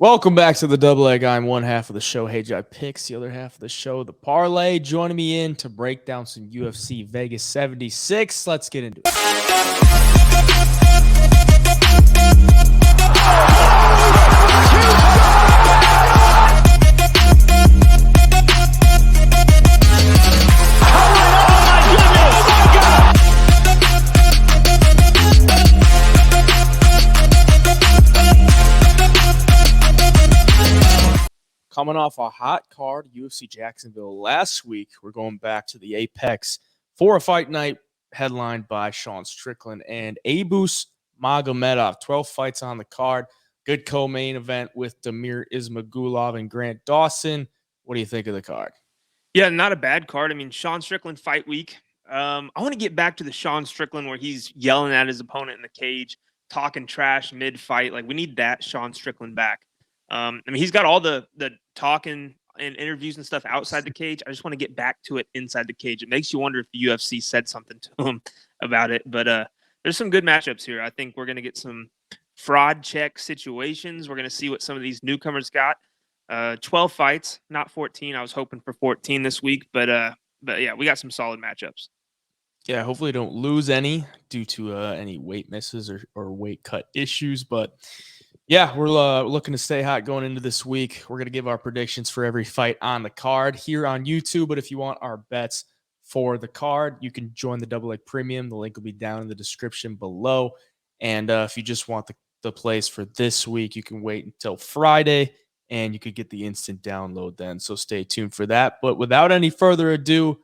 Welcome back to the Double Egg. I'm one half of the show, Hey Jai Picks. The other half of the show, the Parlay. Joining me in to break down some UFC Vegas 76. Let's get into it. Coming off a hot card, UFC Jacksonville last week, we're going back to the Apex for a fight night headlined by Sean Strickland and Abus Magomedov. 12 fights on the card. Good co-main event with Damir Ismagulov and Grant Dawson. What do you think of the card? Yeah, not a bad card. I mean, Sean Strickland fight week. I want to get back to the Sean Strickland where he's yelling at his opponent in the cage, talking trash mid-fight. Like, we need that Sean Strickland back. I mean, he's got all the talking and interviews and stuff outside the cage. I just want to get back to it inside the cage. It makes you wonder if the UFC said something to him about it. But there's some good matchups here. I think we're going to get some fraud check situations. We're going to see what some of these newcomers got. 12 fights, not 14. I was hoping for 14 this week, but yeah, we got some solid matchups. Yeah, hopefully don't lose any due to any weight misses or weight cut issues. But yeah, we're looking to stay hot going into this week. We're going to give our predictions for every fight on the card here on YouTube. But if you want our bets for the card, you can join the Double Leg Premium. The link will be down in the description below. And if you just want the plays for this week, you can wait until Friday and you could get the instant download then. So stay tuned for that. But without any further ado,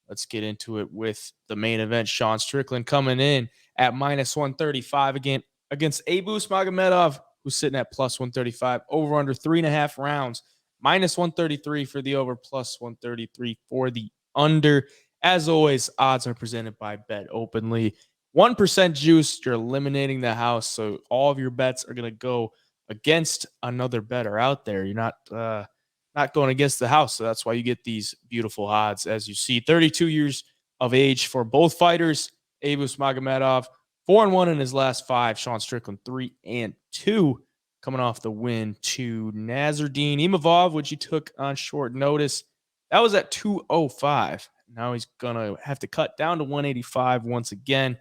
let's get into it with the main event. Sean Strickland coming in at minus 135 again against Abus Magomedov, who's sitting at plus 135, over under 3.5 rounds, minus 133 for the over, plus 133 for the under. As always, odds are presented by BetOpenly. 1% juice, you're eliminating the house, so all of your bets are going to go against another bettor out there. You're not going against the house, so that's why you get these beautiful odds. As you see, 32 years of age for both fighters. Abus Magomedov, 4-1 in his last 5. Sean Strickland, 3-2, coming off the win to Nasruddin Imavov, which he took on short notice. That was at 205. Now he's going to have to cut down to 185 once again.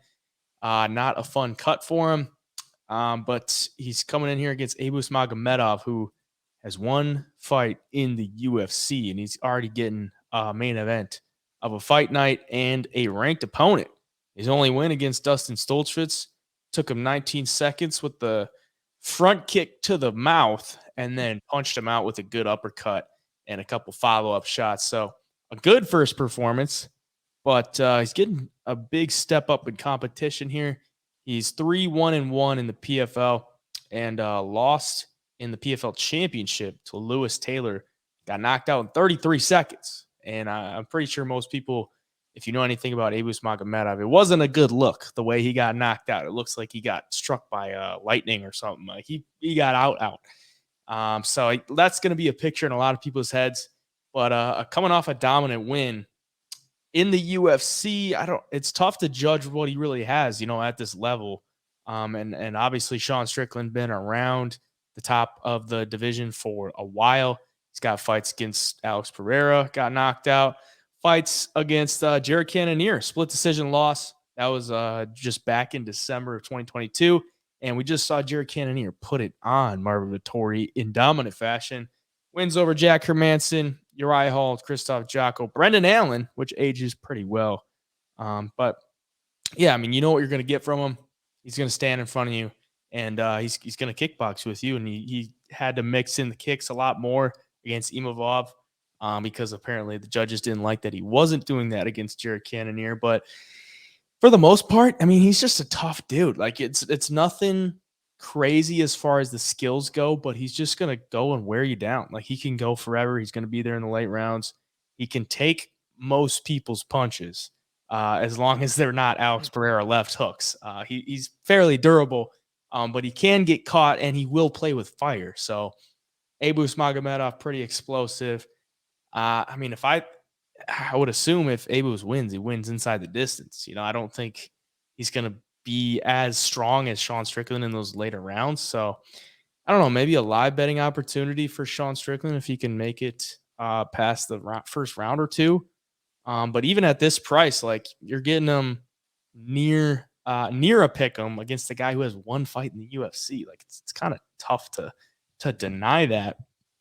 Not a fun cut for him, but he's coming in here against Abus Magomedov, who has one fight in the UFC, and he's already getting a main event of a fight night and a ranked opponent. His only win against Dustin Stoltzfus took him 19 seconds with the front kick to the mouth and then punched him out with a good uppercut and a couple follow-up shots. So a good first performance, but he's getting a big step up in competition here. He's 3-1-1 in the PFL and lost in the PFL championship to Lewis Taylor. Got knocked out in 33 seconds. And I'm pretty sure most people, if you know anything about Abus Magomedov, it wasn't a good look the way he got knocked out. It looks like he got struck by lightning or something. Like he got out. So that's going to be a picture in a lot of people's heads. But coming off a dominant win in the UFC, it's tough to judge what he really has, at this level. And obviously Sean Strickland been around the top of the division for a while. He's got fights against Alex Ferreira, got knocked out. Fights against Jared Cannonier, split decision loss. That was just back in December of 2022. And we just saw Jared Cannonier put it on Marvin Vettori in dominant fashion. Wins over Jack Hermanson, Uriah Hall, Christoph Jocko, Brendan Allen, which ages pretty well. But yeah, I mean, you know what you're going to get from him. He's going to stand in front of you, and he's going to kickbox with you. And he had to mix in the kicks a lot more against Imavov because apparently the judges didn't like that he wasn't doing that against Jared Cannonier. But for the most part, I mean, he's just a tough dude. Like it's nothing crazy as far as the skills go, but he's just going to go and wear you down. Like, he can go forever. He's going to be there in the late rounds. He can take most people's punches as long as they're not Alex Pereira left hooks. He's fairly durable, but he can get caught and he will play with fire. So Abus Magomedov, pretty explosive. I mean, I would assume if Abus wins, he wins inside the distance. I don't think he's going to be as strong as Sean Strickland in those later rounds. So I don't know, maybe a live betting opportunity for Sean Strickland if he can make it past the first round or two. But even at this price, like you're getting him near a pick 'em against the guy who has one fight in the UFC. Like it's kind of tough to deny that.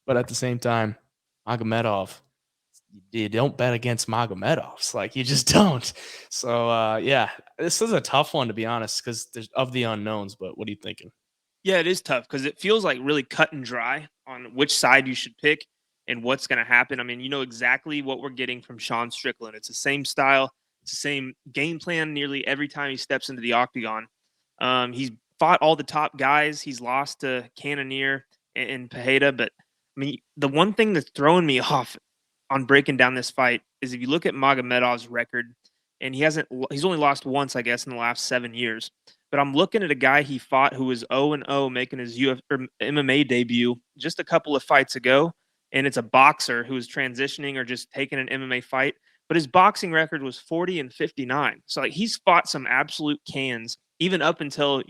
But at the same time, Magomedov, you don't bet against Magomedovs. Like you just don't. So yeah, this is a tough one to be honest, because there's of the unknowns. But what are you thinking? Yeah, it is tough because it feels like really cut and dry on which side you should pick and what's going to happen. I mean, you know exactly what we're getting from Sean Strickland. It's the same style, it's the same game plan nearly every time he steps into the octagon. He's fought all the top guys. He's lost to Cannonier and Pereira. But I mean, the one thing that's throwing me off on breaking down this fight is if you look at Magomedov's record, and he's only lost once, I guess, in the last 7 years. But I'm looking at a guy he fought who was 0-0 making his MMA debut just a couple of fights ago. And it's a boxer who is transitioning or just taking an MMA fight. But his boxing record was 40-59. So like he's fought some absolute cans, even up until,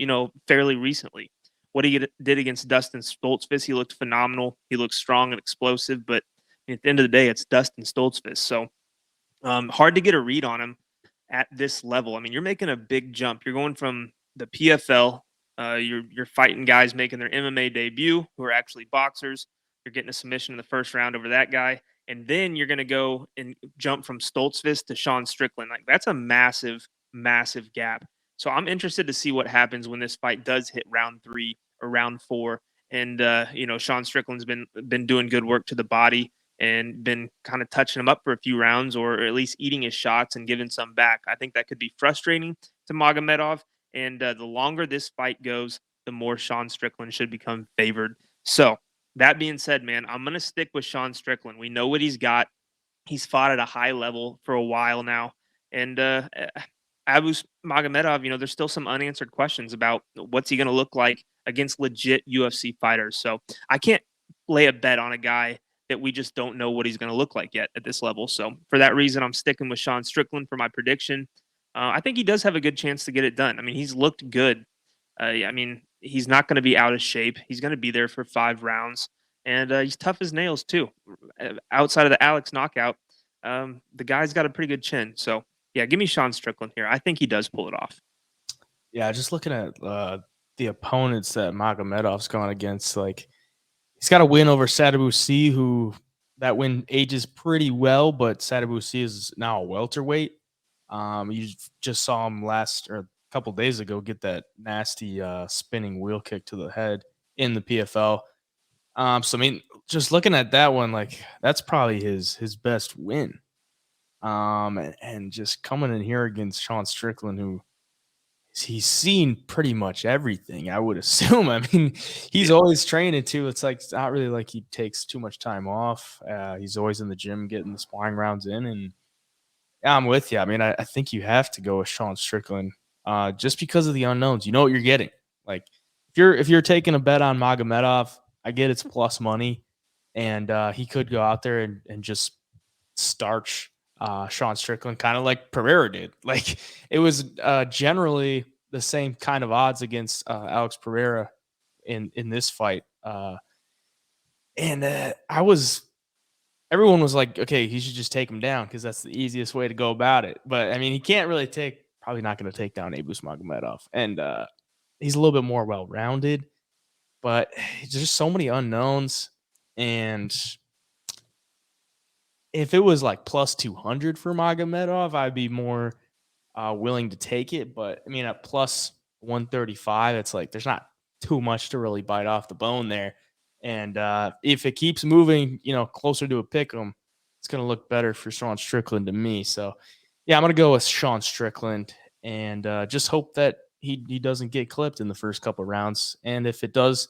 fairly recently. What he did against Dustin Stoltzfus, he looked phenomenal. He looked strong and explosive. But at the end of the day, it's Dustin Stoltzfus. So hard to get a read on him at this level. I mean, you're making a big jump. You're going from the PFL. You're fighting guys making their MMA debut who are actually boxers. You're getting a submission in the first round over that guy, and then you're going to go and jump from Stoltzfus to Sean Strickland. Like that's a massive, massive gap. So I'm interested to see what happens when this fight does hit round 3 or round 4. And Sean Strickland's been doing good work to the body and been kind of touching him up for a few rounds, or at least eating his shots and giving some back. I think that could be frustrating to Magomedov. And the longer this fight goes, the more Sean Strickland should become favored. So that being said, man, I'm going to stick with Sean Strickland. We know what he's got. He's fought at a high level for a while now. And Abus Magomedov, there's still some unanswered questions about what's he going to look like against legit UFC fighters. So I can't lay a bet on a guy that we just don't know what he's going to look like yet at this level. So for that reason, I'm sticking with Sean Strickland for my prediction. I think he does have a good chance to get it done. I mean, he's looked good. He's not going to be out of shape. He's going to be there for 5 rounds. And he's tough as nails, too. Outside of the Alex knockout, the guy's got a pretty good chin. So, yeah, give me Sean Strickland here. I think he does pull it off. Yeah, just looking at the opponents that Magomedov's gone against, like he's got a win over Sadabusi, who that win ages pretty well, but Sadabusi is now a welterweight. You just saw him a couple days ago get that nasty spinning wheel kick to the head in the PFL. So I mean, just looking at that one, like that's probably his best win. And just coming in here against Sean Strickland, who he's seen pretty much everything, I would assume. I mean, he's always training too. It's like it's not really like he takes too much time off. He's always in the gym getting the sparring rounds in, and yeah, I'm with you. I mean, I think you have to go with Sean Strickland just because of the unknowns. You know what you're getting. Like if you're taking a bet on Magomedov, I get it's plus money, and he could go out there and just starch Sean Strickland, kind of like Ferreira did. Like it was generally the same kind of odds against Alex Ferreira in this fight. And everyone was like, okay, he should just take him down because that's the easiest way to go about it. But I mean, he can't really probably not going to take down Abus Magomedov. And he's a little bit more well-rounded, but there's just so many unknowns. And if it was like plus 200 for Magomedov, I'd be more willing to take it. But I mean, at plus 135, it's like there's not too much to really bite off the bone there. And if it keeps moving, closer to a pick 'em, it's going to look better for Sean Strickland to me. So, yeah, I'm going to go with Sean Strickland and just hope that he doesn't get clipped in the first couple of rounds. And if he does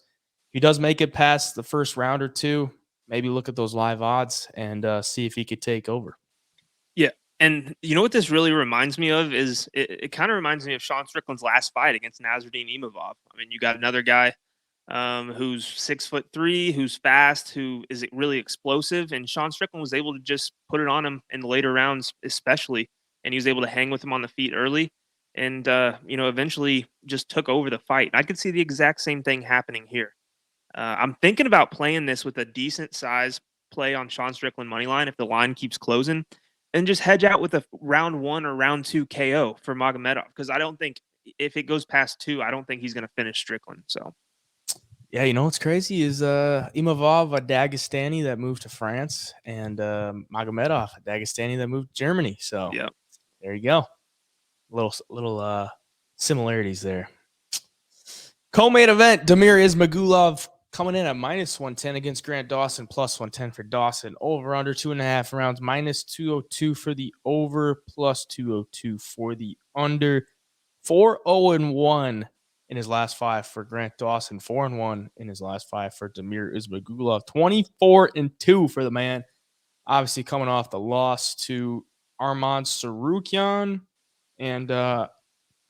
make it past the first round or two, maybe look at those live odds and see if he could take over. Yeah. And you know what this really reminds me of is it kind of reminds me of Sean Strickland's last fight against Nasruddin Imavov. I mean, you got another guy who's 6'3", who's fast, who is really explosive. And Sean Strickland was able to just put it on him in the later rounds, especially. And he was able to hang with him on the feet early and, eventually just took over the fight. And I could see the exact same thing happening here. I'm thinking about playing this with a decent size play on Sean Strickland money line if the line keeps closing, and just hedge out with a round 1 or round 2 KO for Magomedov, because I don't think if it goes past 2, I don't think he's going to finish Strickland. So Yeah, you know what's crazy is Imavov, a Dagestani that moved to France, and Magomedov, a Dagestani that moved to Germany. So yeah. there you go. Little similarities there. Co-main event, Damir Ismagulov coming in at -110 against Grant Dawson, +110 for Dawson. Over under 2.5 rounds, -202 for the over, +202 for the under. 4-0-1 in his last 5 for Grant Dawson, 4-1 in his last 5 for Damir Ismagulov, 24-2 for the man. Obviously coming off the loss to Arman Tsarukyan, and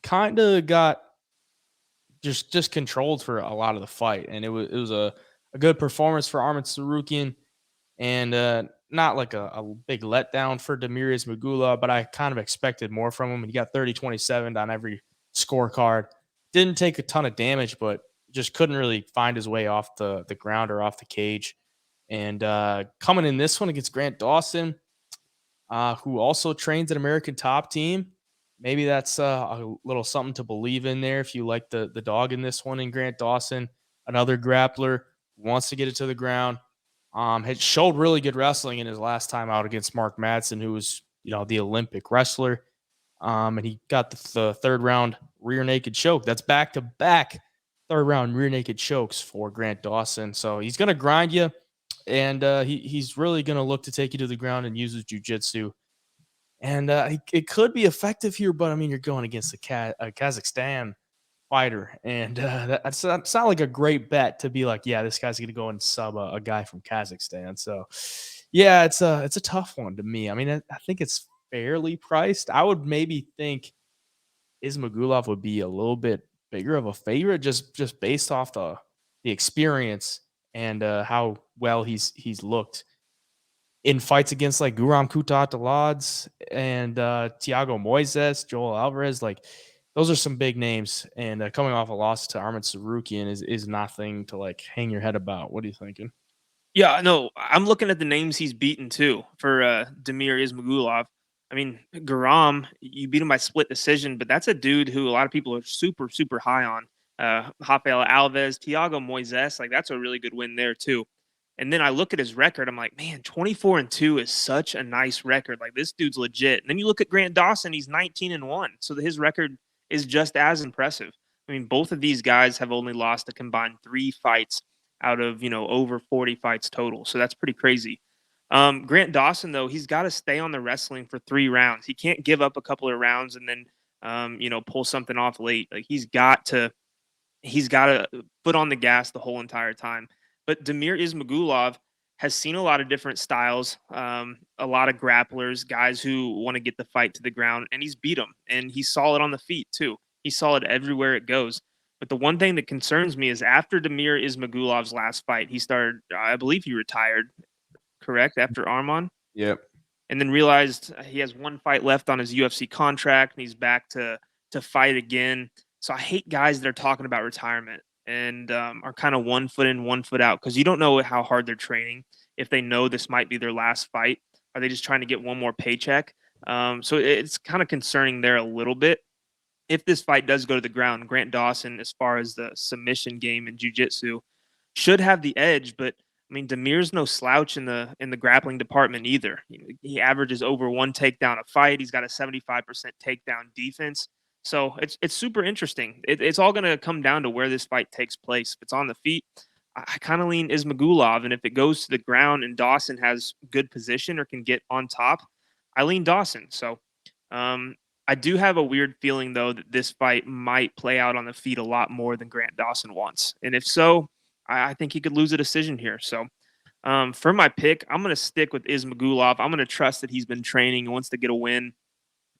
kind of got just controlled for a lot of the fight, and it was a good performance for Arman Tsarukyan, and not like a big letdown for Damir Ismagulov, but I kind of expected more from him. He got 30-27 on every scorecard. Didn't take a ton of damage, but just couldn't really find his way off the ground or off the cage. And coming in this one against Grant Dawson, who also trains an American Top Team. Maybe that's a little something to believe in there if you like the dog in this one. In Grant Dawson, another grappler, wants to get it to the ground. Had showed really good wrestling in his last time out against Mark Madsen, who was the Olympic wrestler. And he got the third round rear naked choke. That's back to back third round rear naked chokes for Grant Dawson. So he's gonna grind you, and he's really gonna look to take you to the ground and use his jiu-jitsu. And it could be effective here, but I mean, you're going against a Kazakhstan fighter, and that's not like a great bet to be like, yeah, this guy's gonna go and sub a guy from Kazakhstan. So, yeah, it's a tough one to me. I mean, I think it's fairly priced. I would maybe think Ismagulov would be a little bit bigger of a favorite just based off the experience and how well he's looked in fights against like Guram Kutateladze and Thiago Moises, Joel Alvarez. Like, those are some big names, and coming off a loss to Arman Tsarukyan is nothing to like hang your head about. What are you thinking? Yeah, no, I'm looking at the names he's beaten too for Damir Ismagulov. I mean, Garam, you beat him by split decision, but that's a dude who a lot of people are super, super high on. Rafael Alves, Thiago Moises, like that's a really good win there too. And then I look at his record, I'm like, man, 24-2 is such a nice record. Like, this dude's legit. And then you look at Grant Dawson, he's 19-1. So his record is just as impressive. I mean, both of these guys have only lost a combined 3 fights out of, over 40 fights total. So that's pretty crazy. Grant Dawson, though, he's got to stay on the wrestling for 3 rounds. He can't give up a couple of rounds and then, pull something off late. Like, he's got to foot on the gas the whole entire time. But Damir Ismagulov has seen a lot of different styles, a lot of grapplers, guys who want to get the fight to the ground, and he's beat them. And he's solid on the feet too. He's solid everywhere it goes. But the one thing that concerns me is after Damir Ismagulov's last fight, he started, I believe he retired, correct, after Arman? Yep. And then realized he has 1 fight left on his UFC contract, and he's back to fight again. So I hate guys that are talking about retirement and are kind of 1 foot in, 1 foot out, because you don't know how hard they're training. If they know this might be their last fight, are they just trying to get one more paycheck? So it's kind of concerning there a little bit. If this fight does go to the ground, Grant Dawson, as far as the submission game and jiu-jitsu, should have the edge. But I mean, Damir's no slouch in the grappling department either. He averages over 1 takedown a fight. He's got a 75% takedown defense. So it's super interesting. It's all going to come down to where this fight takes place. If it's on the feet, I kind of lean Ismagulov, and if it goes to the ground and Dawson has good position or can get on top, I lean Dawson. So I do have a weird feeling, though, that this fight might play out on the feet a lot more than Grant Dawson wants. And if so, I think he could lose a decision here. So for my pick, I'm going to stick with Ismagulov. I'm going to trust that he's been training and wants to get a win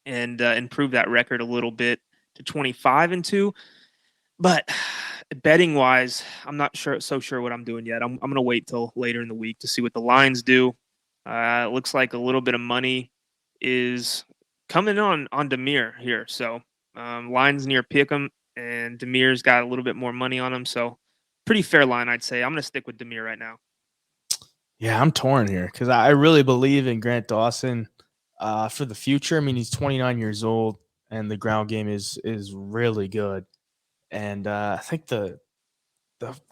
and improve that record a little bit to 25-2. But betting wise, I'm not so sure what I'm doing yet. I'm going to wait till later in the week to see what the lines do. It looks like a little bit of money is coming on Damir here. So lines near Pick'em, and Damir's got a little bit more money on him. So pretty fair line, I'd say. I'm going to stick with Demir right now. Yeah, I'm torn here because I really believe in Grant Dawson for the future. I mean, he's 29 years old, and the ground game is really good. And I think the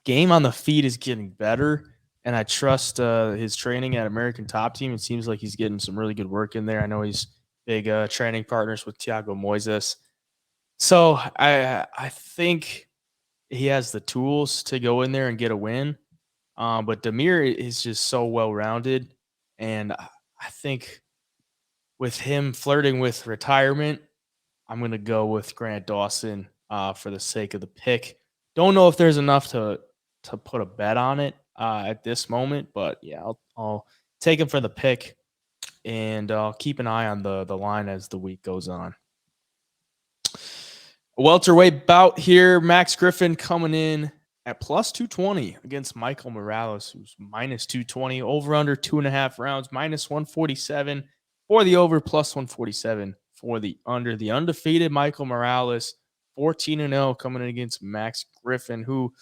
game on the feet is getting better, and I trust his training at American Top Team. It seems like he's getting some really good work in there. I know he's big training partners with Thiago Moises. So I think he has the tools to go in there and get a win. But Demir is just so well rounded, and I think with him flirting with retirement, I'm going to go with Grant Dawson for the sake of the pick. Don't know if there's enough to put a bet on it at this moment, but yeah, I'll take him for the pick, and I'll keep an eye on the line as the week goes on. A welterweight bout here. Max Griffin coming in at plus 220 against Michael Morales, who's minus 220. Over under 2.5 rounds, minus 147 for the over, plus 147 for the under. The undefeated Michael Morales, 14-0, coming in against Max Griffin, who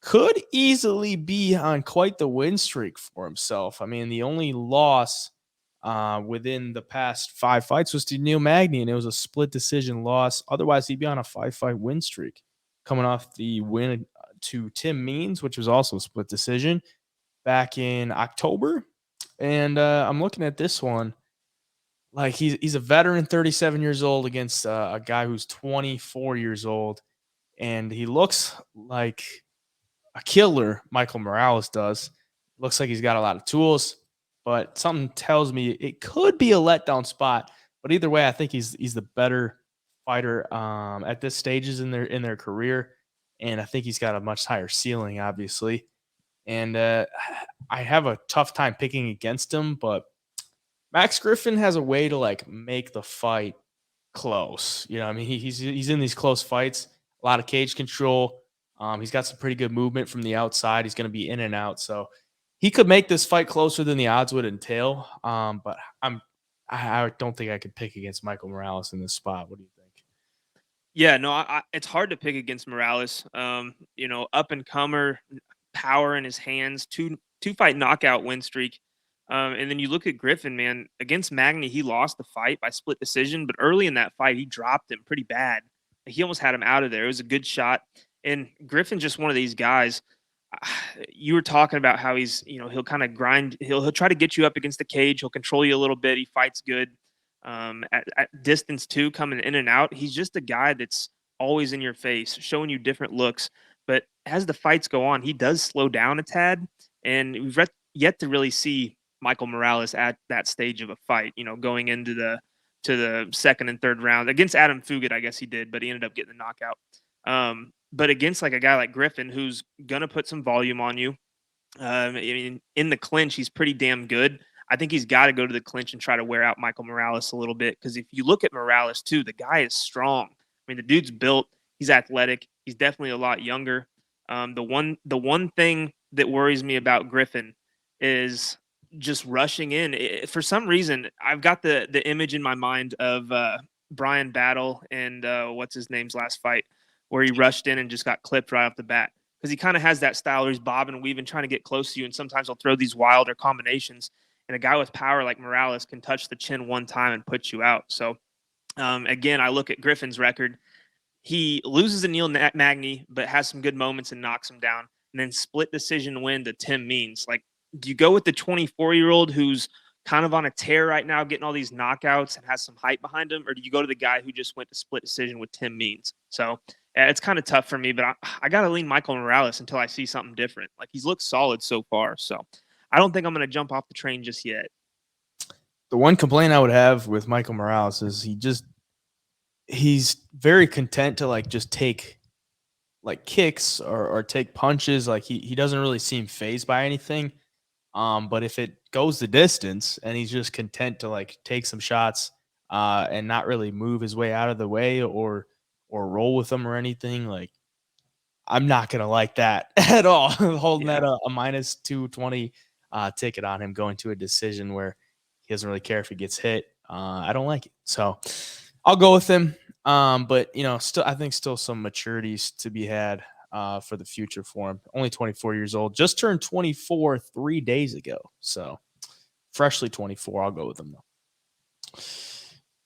could easily be on quite the win streak for himself. I mean, the only loss within the past 5 fights was to Neil Magny, and it was a split decision loss. Otherwise, he'd be on a 5-fight win streak, coming off the win to Tim Means, which was also a split decision back in October. And I'm looking at this one. Like, he's a veteran, 37 years old, against a guy who's 24 years old. And he looks like a killer, Michael Morales does. Looks like he's got a lot of tools, but something tells me it could be a letdown spot. But either way, I think he's the better fighter at this stages in their career, and I think he's got a much higher ceiling, obviously. And I have a tough time picking against him, but Max Griffin has a way to like make the fight close. You know, I mean, he's in these close fights, a lot of cage control. He's got some pretty good movement from the outside. He's going to be in and out, so he could make this fight closer than the odds would entail. But I don't think I could pick against Michael Morales in this spot. What do you think? Yeah, no, it's hard to pick against Morales. Up and comer, power in his hands, two fight knockout win streak. And then you look at Griffin, man, against Magny, he lost the fight by split decision, but early in that fight, he dropped him pretty bad. He almost had him out of there. It was a good shot. And Griffin's just one of these guys. You were talking about how he's, he'll kind of grind. He'll try to get you up against the cage. He'll control you a little bit. He fights good. At distance too, coming in and out. He's just a guy that's always in your face, showing you different looks. But as the fights go on, he does slow down a tad. And we've yet to really see Michael Morales at that stage of a fight, going into the second and third round. Against Adam Fugit, I guess he did, but he ended up getting the knockout. But against like a guy like Griffin, who's going to put some volume on you, I mean, in the clinch, he's pretty damn good. I think he's got to go to the clinch and try to wear out Michael Morales a little bit. Because if you look at Morales too, the guy is strong. I mean, the dude's built. He's athletic. He's definitely a lot younger. The one thing that worries me about Griffin is just rushing in. For some reason, I've got the image in my mind of Brian Battle and what's his name's last fight, where he rushed in and just got clipped right off the bat. Because he kind of has that style where he's bobbing and weaving, trying to get close to you, and sometimes he'll throw these wilder combinations. And a guy with power like Morales can touch the chin one time and put you out. So, again, I look at Griffin's record. He loses to Neil Magny, but has some good moments and knocks him down. And then split decision win to Tim Means. Like, do you go with the 24-year-old who's kind of on a tear right now, getting all these knockouts and has some hype behind him? Or do you go to the guy who just went to split decision with Tim Means? So it's kind of tough for me, but I got to lean Michael Morales until I see something different. Like, he's looked solid so far. So I don't think I'm going to jump off the train just yet. The one complaint I would have with Michael Morales is he's very content to like just take like kicks or take punches. Like he doesn't really seem fazed by anything. But if it goes the distance and he's just content to like take some shots and not really move his way out of the way or roll with them or anything, like I'm not going to like that at all. Holding that a minus 220 ticket on him going to a decision where he doesn't really care if he gets hit. I don't like it. So I'll go with him. But still, I think still some maturities to be had for the future for him. Only 24 years old. Just turned 24 3 days ago. So freshly 24. I'll go with him, though.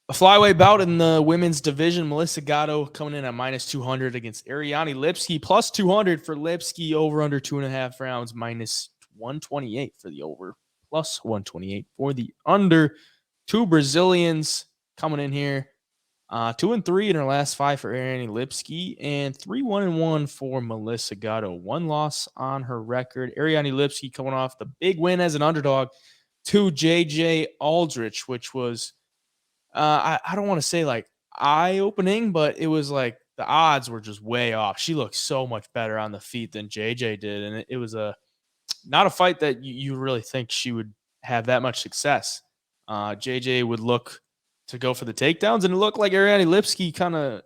A flyweight bout in the women's division. Melissa Gatto coming in at minus 200 against Ariane Lipski. Plus 200 for Lipski. Over under 2.5 rounds. Minus 128 for the over. Plus 128 for the under. Two Brazilians coming in here. 2-3 in her last 5 for Ariane Lipski. And 3-1-1 for Melissa Gatto. One loss on her record. Ariane Lipski coming off the big win as an underdog to JJ Aldrich, which was... I don't want to say like eye-opening, but it was like the odds were just way off. She looked so much better on the feet than JJ did. And it was not a fight that you really think she would have that much success. JJ would look to go for the takedowns, and it looked like Ariane Lipski kind of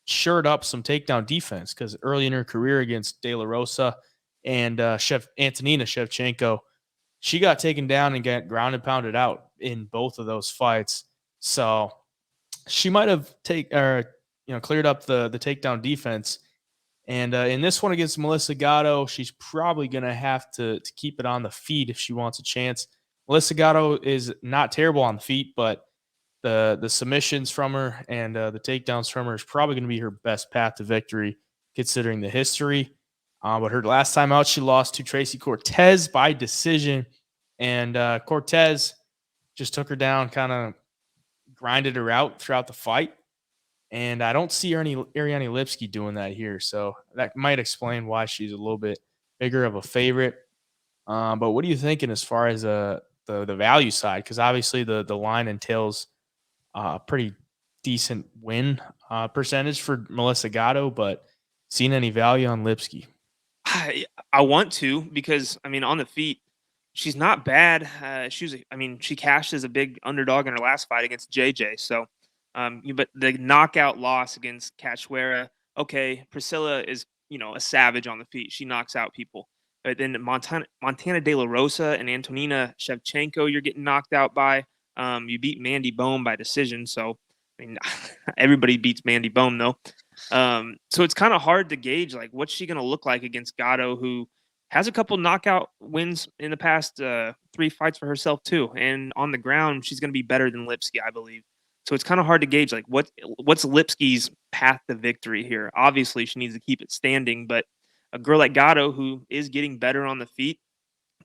shored up some takedown defense because early in her career against De La Rosa and Antonina Shevchenko, she got taken down and got ground and pounded out in both of those fights. So she might have cleared up the takedown defense. And in this one against Melissa Gatto, she's probably going to have to keep it on the feet if she wants a chance. Melissa Gatto is not terrible on the feet, but the submissions from her and the takedowns from her is probably going to be her best path to victory considering the history. But her last time out, she lost to Tracy Cortez by decision. And Cortez just took her down, kind of grinded her out throughout the fight. And I don't see Ariane Lipski doing that here. So that might explain why she's a little bit bigger of a favorite. But what are you thinking as far as the value side? Because obviously the line entails a pretty decent win percentage for Melissa Gatto, but seen any value on Lipski? I want to because, I mean, on the feet, she's not bad. She cashed as a big underdog in her last fight against JJ. So, but the knockout loss against Cachoeira, okay, Priscilla is, a savage on the feet. She knocks out people. But then Montana De La Rosa and Antonina Shevchenko, you're getting knocked out by. You beat Mandy Bone by decision. So, I mean, everybody beats Mandy Bone, though. So it's kind of hard to gauge, like, what's she going to look like against Gatto, who has a couple knockout wins in the past 3 fights for herself, too. And on the ground, she's going to be better than Lipski, I believe. So it's kind of hard to gauge, like, what's Lipski's path to victory here. Obviously, she needs to keep it standing, but a girl like Gatto, who is getting better on the feet,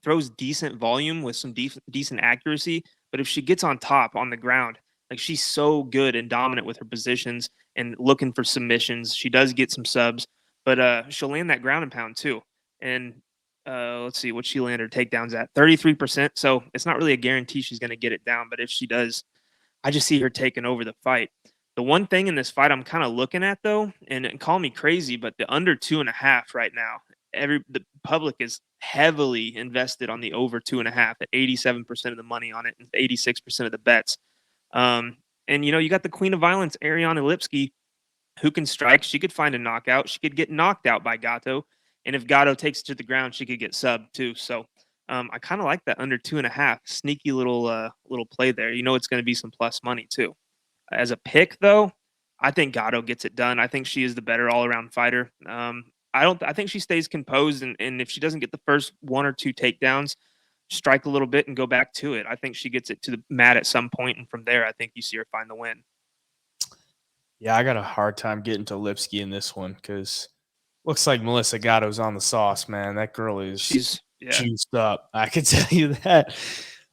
throws decent volume with some decent accuracy. But if she gets on top on the ground, like, she's so good and dominant with her positions and looking for submissions. She does get some subs, but she'll land that ground and pound too. And let's see what she landed her takedowns at 33%. So it's not really a guarantee she's going to get it down. But if she does, I just see her taking over the fight. The one thing in this fight I'm kind of looking at, though, and call me crazy, but the under 2.5 right now, the public is heavily invested on the over 2.5 at 87% of the money on it and 86% of the bets. And you got the queen of violence, Ariane Lipski, who can strike. She could find a knockout. She could get knocked out by Gatto. And if Gatto takes it to the ground, she could get subbed too. So I kind of like that under 2.5. Sneaky little play there. It's going to be some plus money too. As a pick, though, I think Gatto gets it done. I think she is the better all-around fighter. I think she stays composed, and if she doesn't get the first 1 or 2 takedowns, strike a little bit and go back to it. I think she gets it to the mat at some point, and from there, I think you see her find the win. Yeah, I got a hard time getting to Lipski in this one because looks like Melissa Gatto's on the sauce, man. That girl is juiced up. I can tell you that.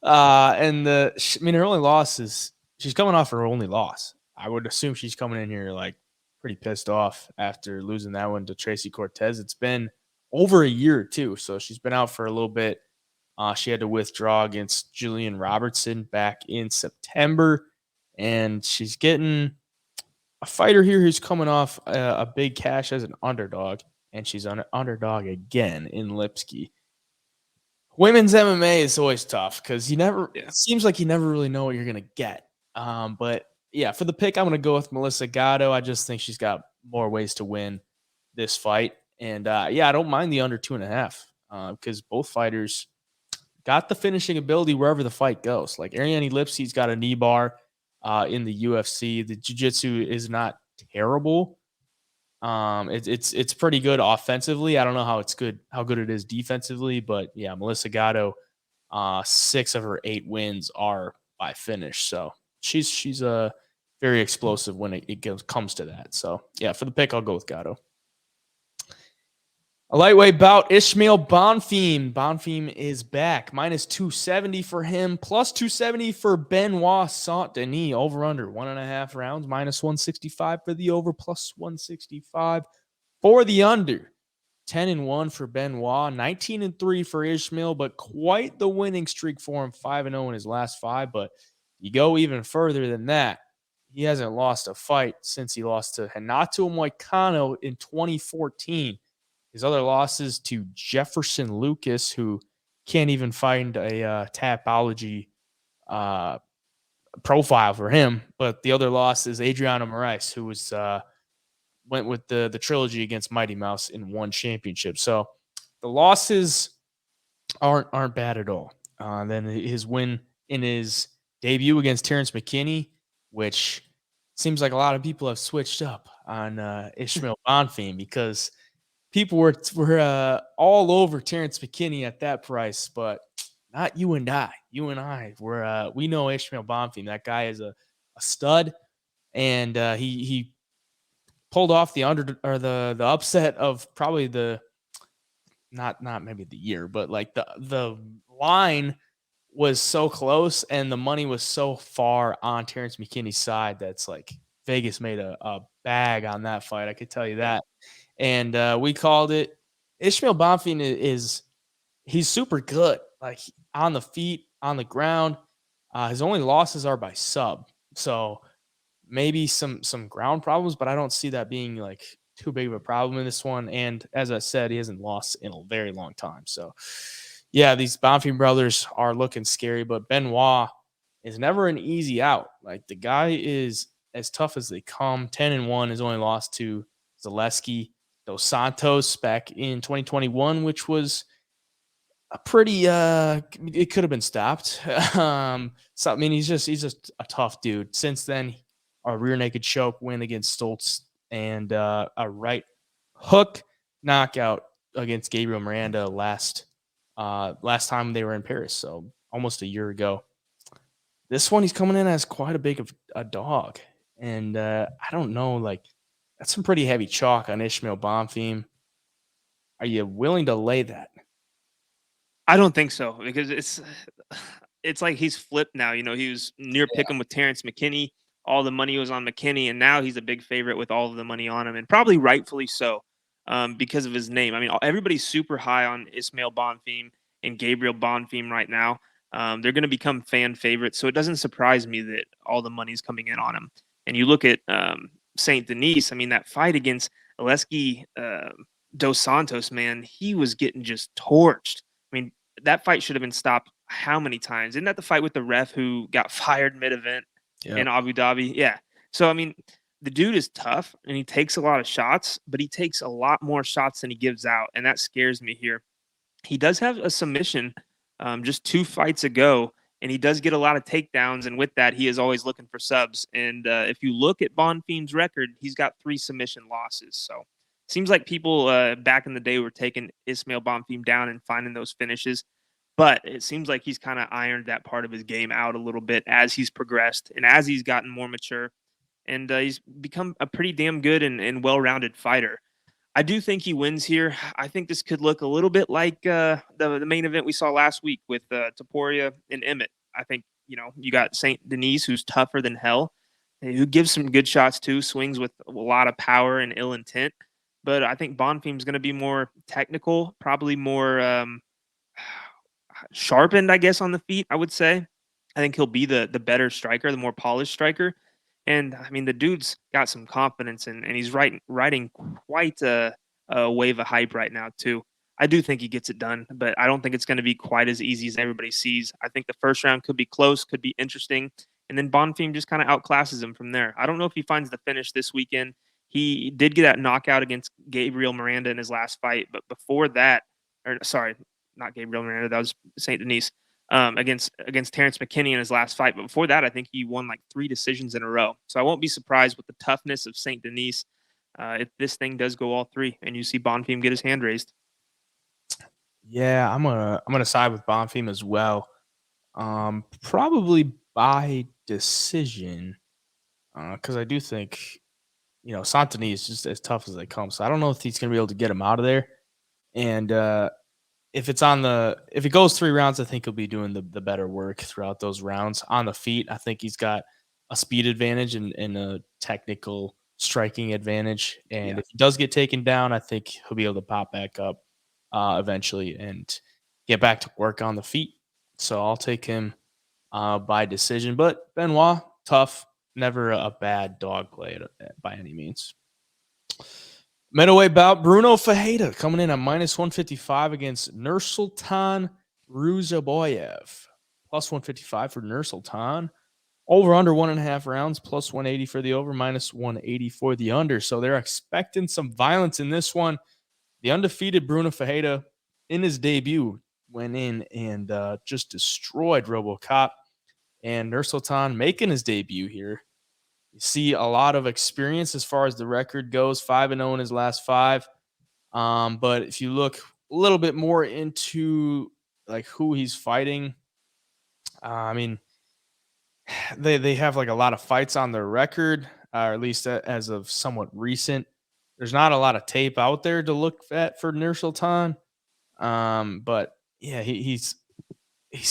Her only loss is she's coming off her only loss. I would assume she's coming in here like pretty pissed off after losing that one to Tracy Cortez. It's been over a year too, so she's been out for a little bit. She had to withdraw against Julian Robertson back in September, and she's getting a fighter here who's coming off a big cash as an underdog, and she's an underdog again in Lipski. Women's MMA is always tough because it seems like you never really know what you're going to get. But yeah, for the pick, I'm going to go with Melissa Gatto. I just think she's got more ways to win this fight. And I don't mind the under 2.5 because both fighters got the finishing ability wherever the fight goes. Like Ariane Lipski's got a knee bar in the UFC. The jiu-jitsu is not terrible. It's pretty good offensively. I don't know how good it is defensively, but yeah, Melissa Gatto, 6 of her 8 wins are by finish. So she's very explosive when it comes to that. So yeah, for the pick, I'll go with Gatto. A lightweight bout, Ismail Bonfim. Bonfim is back. Minus 270 for him. Plus 270 for Benoit Saint-Denis. Over under 1.5 rounds. Minus 165 for the over. Plus 165 for the under. 10-1 for Benoit. 19-3 for Ismail, but quite the winning streak for him. 5-0 in his last 5. But you go even further than that. He hasn't lost a fight since he lost to Renato Moicano in 2014. His other losses to Jefferson Lucas, who can't even find a Tapology profile for him. But the other loss is Adriano Moraes, who was went with the trilogy against Mighty Mouse in 1 championship. So the losses aren't bad at all. Then his win in his debut against Terrence McKinney, which seems like a lot of people have switched up on Ismail Bonfim because people were all over Terrence McKinney at that price, but not you and I. You and I we know Ismail Bonfim. That guy is a stud, and he pulled off the upset of probably the not maybe the year, but like the line was so close and the money was so far on Terrence McKinney's side that's like Vegas made a bag on that fight. I could tell you that. And we called it. Ismail Bonfim he's super good, like on the feet, on the ground. His only losses are by sub. So maybe some ground problems, but I don't see that being like too big of a problem in this one. And as I said, he hasn't lost in a very long time. So yeah, these Bonfim brothers are looking scary, but Benoit is never an easy out. Like the guy is as tough as they come. 10-1 is only lost to Zaleski Dos Santos back in 2021, which was a pretty it could have been stopped. So I mean he's just a tough dude. Since then, a rear naked choke win against Stoltz and a right hook knockout against Gabriel Miranda last time they were in Paris, so almost a year ago. This one he's coming in as quite a big of a dog, and I don't know, like that's some pretty heavy chalk on Ismail Bonfim. Are you willing to lay that? I don't think so because it's like he's flipped now. You know, he was near picking with Terrence McKinney. All the money was on McKinney, and now he's a big favorite with all of the money on him, and probably rightfully so because of his name. I mean, everybody's super high on Ismail Bonfim and Gabriel Bonfim right now. They're going to become fan favorites, so it doesn't surprise me that all the money's coming in on him. And you look at Saint Denis. I mean, that fight against Lipski Dos Santos, man, he was getting just torched. I mean, that fight should have been stopped how many times? Isn't that the fight with the ref who got fired mid-event in Abu Dhabi? Yeah. So, I mean, the dude is tough and he takes a lot of shots, but he takes a lot more shots than he gives out. And that scares me here. He does have a submission just 2 fights ago, and he does get a lot of takedowns. And with that, he is always looking for subs. And if you look at Bonfim's record, he's got 3 submission losses. So seems like people back in the day were taking Ismail Bonfim down and finding those finishes. But it seems like he's kind of ironed that part of his game out a little bit as he's progressed and as he's gotten more mature. And he's become a pretty damn good and well-rounded fighter. I do think he wins here. I think this could look a little bit like the main event we saw last week with Topuria and Emmett. I think, you know, you got Saint Denis, who's tougher than hell, who gives some good shots too, swings with a lot of power and ill intent. But I think Bonfim's going to be more technical, probably more sharpened, I guess, on the feet, I would say. I think he'll be the better striker, the more polished striker. And I mean, the dude's got some confidence and he's riding quite a wave of hype right now, too. I do think he gets it done, but I don't think it's going to be quite as easy as everybody sees. I think the first round could be close, could be interesting. And then Bonfim just kind of outclasses him from there. I don't know if he finds the finish this weekend. He did get that knockout against Gabriel Miranda in his last fight, but before that, or sorry, not Gabriel Miranda, that was Saint Denis. Against Terrence McKinney in his last fight. But before that, I think he won like 3 decisions in a row. So I won't be surprised with the toughness of Saint Denis. if this thing does go all three and you see Bonfim get his hand raised. Yeah, I'm gonna side with Bonfim as well. Probably by decision, because I do think Santini is just as tough as they come. So I don't know if he's gonna be able to get him out of there. And if it goes 3 rounds, I think he'll be doing the better work throughout those rounds. On the feet, I think he's got a speed advantage and a technical striking advantage. And Yeah. if he does get taken down, I think he'll be able to pop back up eventually and get back to work on the feet. So I'll take him by decision. But Benoit, tough, never a bad dog play by any means. Middleweight bout, Bruno Ferreira coming in at -155 against Nursultan Ruziboev. +155 for Nursultan. Over under 1.5 rounds, +180 for the over, -180 for the under. So they're expecting some violence in this one. The undefeated Bruno Ferreira in his debut went in and just destroyed RoboCop. And Nursultan making his debut here. You see a lot of experience as far as the record goes, 5-0 in his last 5. But if you look a little bit more into like who he's fighting, I mean, they have like a lot of fights on their record, or at least as of somewhat recent. There's not a lot of tape out there to look at for Nursultan. But yeah, he's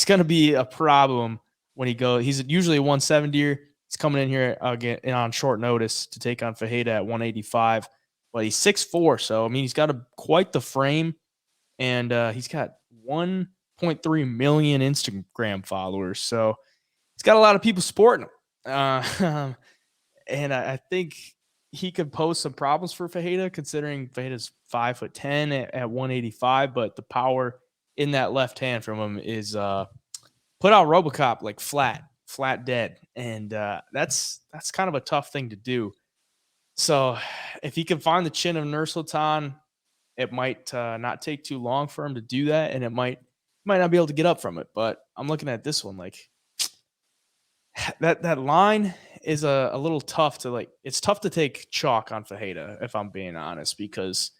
going to be a problem when he goes. He's usually a 170er. He's coming in here again on short notice to take on Ferreira at 185, but he's 6'4", so I mean he's got quite the frame, and he's got 1.3 million Instagram followers, so he's got a lot of people supporting him. And I think he could pose some problems for Ferreira, considering Ferreira's 5'10" at 185, but the power in that left hand from him is put out RoboCop like flat dead, and that's kind of a tough thing to do. So if he can find the chin of Nursultan, it might not take too long for him to do that, and it might not be able to get up from it. But I'm looking at this one like that line is a little tough to like. It's tough to take chalk on Ferreira, if I'm being honest, because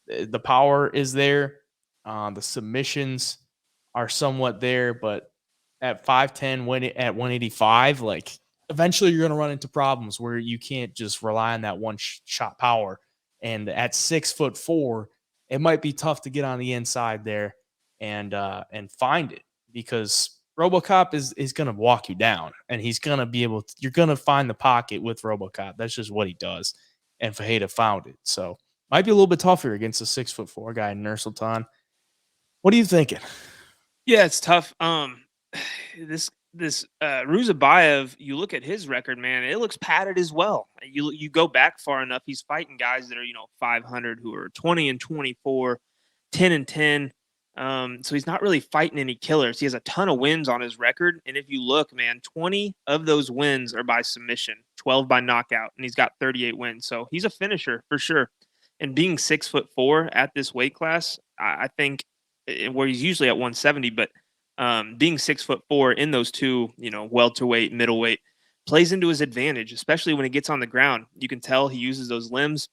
the power is there, the submissions are somewhat there, but at 5'10", at 185, like eventually you're going to run into problems where you can't just rely on that one shot power. And at 6'4", it might be tough to get on the inside there and find it, because RoboCop is going to walk you down, and he's going to be able to, you're going to find the pocket with RoboCop. That's just what he does. And Ferreira found it. So might be a little bit tougher against a 6'4" guy in Nursultan. What are you thinking? Yeah, it's tough. This Ruziboev, you look at his record, man, it looks padded as well. You go back far enough, he's fighting guys that are 500 who are 20-24, 10-10. So he's not really fighting any killers. He has a ton of wins on his record, and if you look, man, 20 of those wins are by submission, 12 by knockout, and he's got 38 wins. So he's a finisher for sure. And being 6'4" at this weight class, I think, where he's usually at 170, but being 6'4" in those two, welterweight, middleweight, plays into his advantage, especially when he gets on the ground. You can tell he uses those limbs,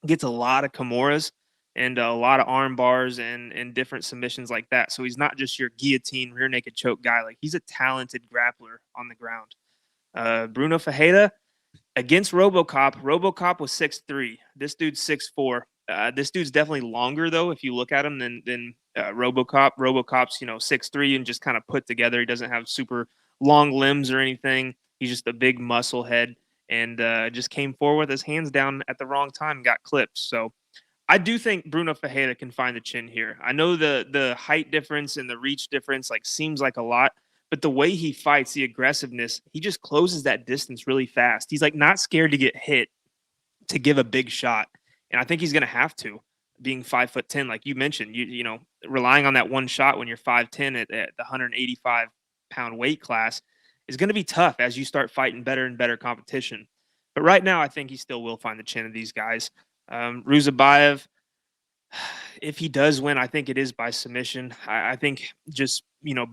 gets a lot of Kimuras and a lot of arm bars and different submissions like that. So he's not just your guillotine, rear naked choke guy. Like, he's a talented grappler on the ground. Bruno Ferreira against RoboCop. RoboCop was 6'3". This dude's 6'4". This dude's definitely longer, though, if you look at him, than RoboCop. RoboCop's 6'3" and just kind of put together. He doesn't have super long limbs or anything. He's just a big muscle head, and just came forward with his hands down at the wrong time and got clipped. So I do think Bruno Ferreira can find the chin here. I know the height difference and the reach difference seems like a lot, but the way he fights, the aggressiveness, he just closes that distance really fast. He's not scared to get hit to give a big shot. And I think he's going to have to, being 5'10", like you mentioned, relying on that one shot when you're 5'10" at the 185-pound weight class is going to be tough as you start fighting better and better competition. But right now, I think he still will find the chin of these guys. Ruziboev, if he does win, I think it is by submission. I think just,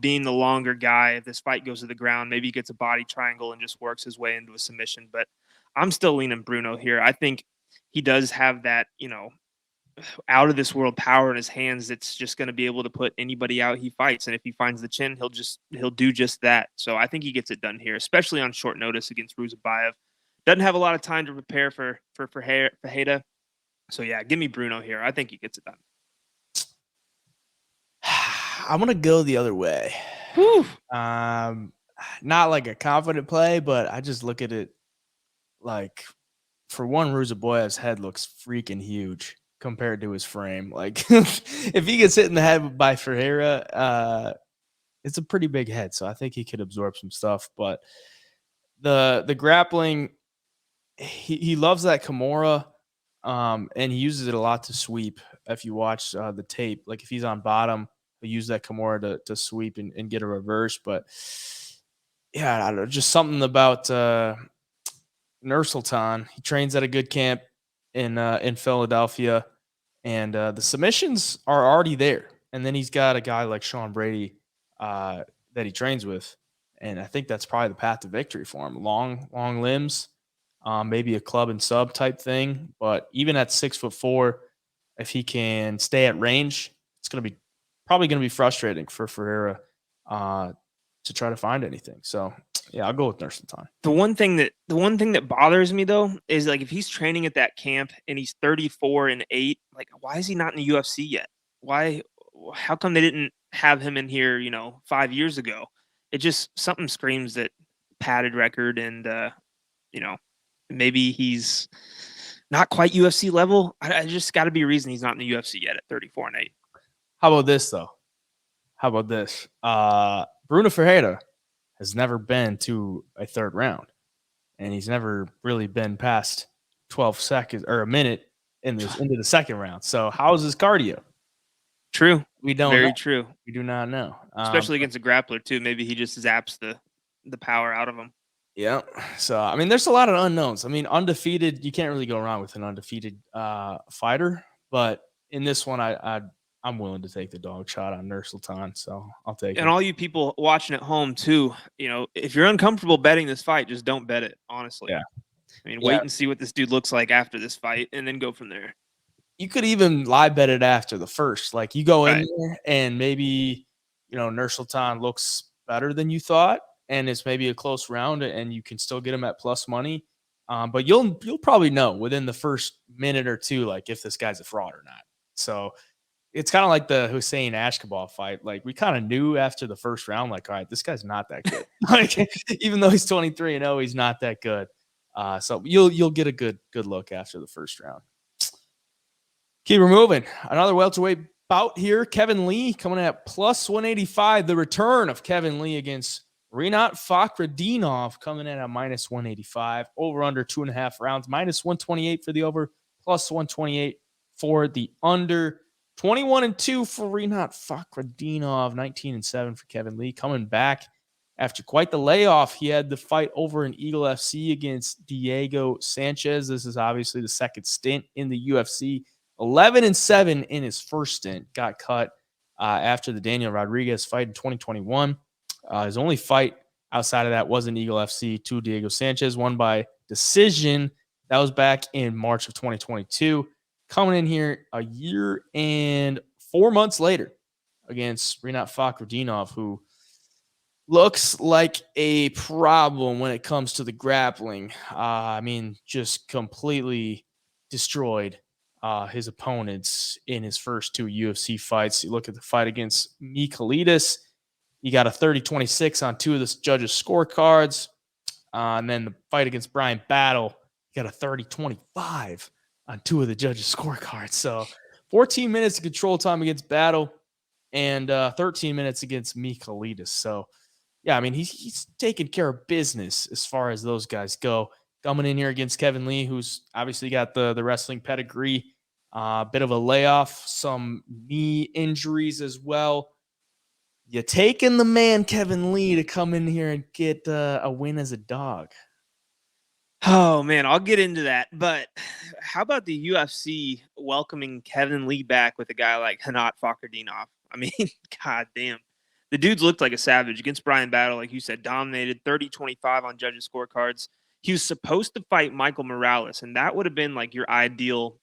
being the longer guy, if this fight goes to the ground, maybe he gets a body triangle and just works his way into a submission. But I'm still leaning Bruno here. I think he does have that, out of this world power in his hands that's just going to be able to put anybody out he fights. And if he finds the chin, he'll do just that. So I think he gets it done here, especially on short notice against Ruziboev. Doesn't have a lot of time to prepare for Ferreira. So yeah, give me Bruno here. I think he gets it done. I'm gonna go the other way. Whew. Not like a confident play, but I just look at it like, for one, Ruziboev's head looks freaking huge compared to his frame. Like, if he gets hit in the head by Ferreira, it's a pretty big head, so I think he could absorb some stuff. But the grappling, he loves that Kimura, and he uses it a lot to sweep. If you watch the tape, like if he's on bottom, he'll use that Kimura to sweep and get a reverse. But yeah, I don't know, just something about Nursultan. He trains at a good camp in Philadelphia, and the submissions are already there. And then he's got a guy like Sean Brady that he trains with, and I think that's probably the path to victory for him. Long limbs, maybe a club and sub type thing. But even at 6'4", if he can stay at range, it's probably gonna be frustrating for Ferreira to try to find anything. So yeah, I'll go with Nursultan. The one thing that bothers me though is, like, if he's training at that camp and he's 34-8, like, why is he not in the UFC yet? How come they didn't have him in here, 5 years ago? It just, something screams that padded record, and maybe he's not quite UFC level. I just got to be a reason he's not in the UFC yet at 34-8. How about this though? Bruno Ferreira has never been to a third round, and he's never really been past 12 seconds or a minute into the second round. So how is his cardio? True. We don't Very know. true. We do not know. Especially against a grappler too. Maybe he just zaps the power out of him. Yeah. So, I mean, there's a lot of unknowns. I mean, undefeated, you can't really go wrong with an undefeated fighter. But in this one, I'm willing to take the dog shot on Nursultan, so I'll take it. And all you people watching at home too, if you're uncomfortable betting this fight, just don't bet it, honestly. Yeah. I mean, wait and see what this dude looks like after this fight, and then go from there. You could even live bet it after the first. Like, you go in Right. there and maybe, Nursultan looks better than you thought, and it's maybe a close round, and you can still get him at plus money. But you'll probably know within the first minute or two, like, if this guy's a fraud or not. So it's kind of like the Hussein Ashkabal fight. Like, we kind of knew after the first round, like, all right, this guy's not that good. Like, even though he's 23-0, he's not that good. So you'll get a good look after the first round. Keep moving. Another welterweight bout here. Kevin Lee coming in at plus 185. The return of Kevin Lee against Rinat Fakhretdinov coming in at minus 185. Over under 2.5 rounds. Minus 128 for the over. Plus 128 for the under. 21-2 for Rinat Fakhretdinov. 19-7 for Kevin Lee. Coming back after quite the layoff. He had the fight over in Eagle FC against Diego Sanchez. This is obviously the second stint in the UFC. 11-7 in his first stint. Got cut after the Daniel Rodriguez fight in 2021. His only fight outside of that was in Eagle FC to Diego Sanchez, won by decision. That was back in March of 2022. Coming in here a year and 4 months later against Rinat Fakhretdinov, who looks like a problem when it comes to the grappling. I mean, just completely destroyed his opponents in his first two UFC fights. You look at the fight against Michailidis, he got a 30-26 on two of the judges' scorecards. And then the fight against Brian Battle, he got a 30-25 on two of the judges' scorecards. So 14 minutes of control time against Battle and 13 minutes against Michailidis. So, yeah, I mean, he's taking care of business as far as those guys go. Coming in here against Kevin Lee, who's obviously got the wrestling pedigree, bit of a layoff, some knee injuries as well. You taking the man Kevin Lee to come in here and get a win as a dog? Oh man, I'll get into that. But how about the UFC welcoming Kevin Lee back with a guy like Rinat Fakhretdinov? I mean, god damn. The dude's looked like a savage against Brian Battle, like you said, dominated 30-25 on judges' scorecards. He was supposed to fight Michael Morales, and that would have been like your ideal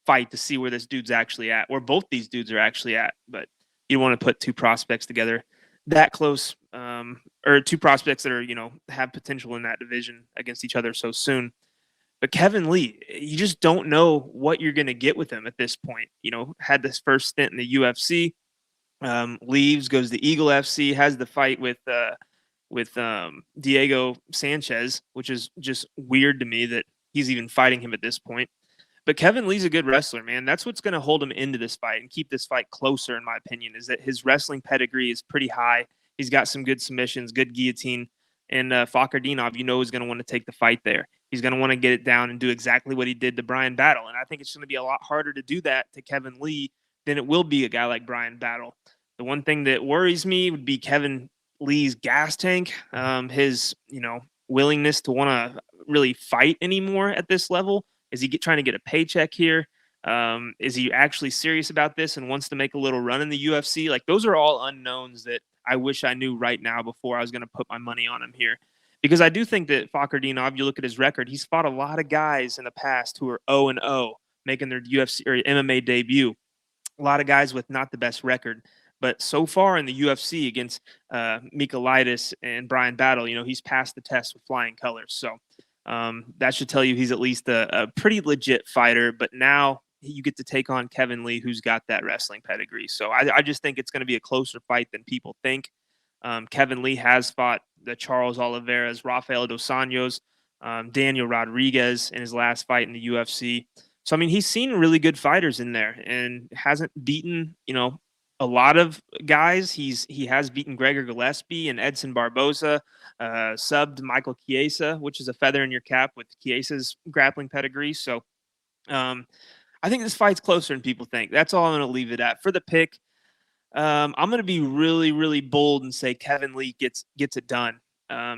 fight to see where this dude's actually at, where both these dudes are actually at. But you don't want to put two prospects together that close, or two prospects that are, have potential in that division against each other so soon. But Kevin Lee, you just don't know what you're going to get with him at this point. Had this first stint in the UFC, leaves, goes to Eagle FC, has the fight with Diego Sanchez, which is just weird to me that he's even fighting him at this point. But Kevin Lee's a good wrestler, man. That's what's going to hold him into this fight and keep this fight closer, in my opinion, is that his wrestling pedigree is pretty high. He's got some good submissions, good guillotine. And Fakhretdinov, is going to want to take the fight there. He's going to want to get it down and do exactly what he did to Brian Battle. And I think it's going to be a lot harder to do that to Kevin Lee than it will be a guy like Brian Battle. The one thing that worries me would be Kevin Lee's gas tank, his, willingness to want to really fight anymore at this level. Is he trying to get a paycheck here? Is he actually serious about this and wants to make a little run in the UFC? Like, those are all unknowns that I wish I knew right now before I was going to put my money on him here. Because I do think that Fakhretdinov, you look at his record, he's fought a lot of guys in the past who are 0-0, making their UFC or MMA debut. A lot of guys with not the best record. But so far in the UFC against Michailidis and Brian Battle, he's passed the test with flying colors. So that should tell you he's at least a pretty legit fighter. But now you get to take on Kevin Lee, who's got that wrestling pedigree. So I just think it's going to be a closer fight than people think. Kevin Lee has fought the Charles Oliveira's, Rafael Dos Anjos, Daniel Rodriguez in his last fight in the UFC. So, I mean, he's seen really good fighters in there and hasn't beaten, a lot of guys. He has beaten Gregor Gillespie and Edson Barboza, subbed Michael Chiesa, which is a feather in your cap with Chiesa's grappling pedigree. So I think this fight's closer than people think. That's all I'm going to leave it at. For the pick, I'm going to be really, really bold and say Kevin Lee gets it done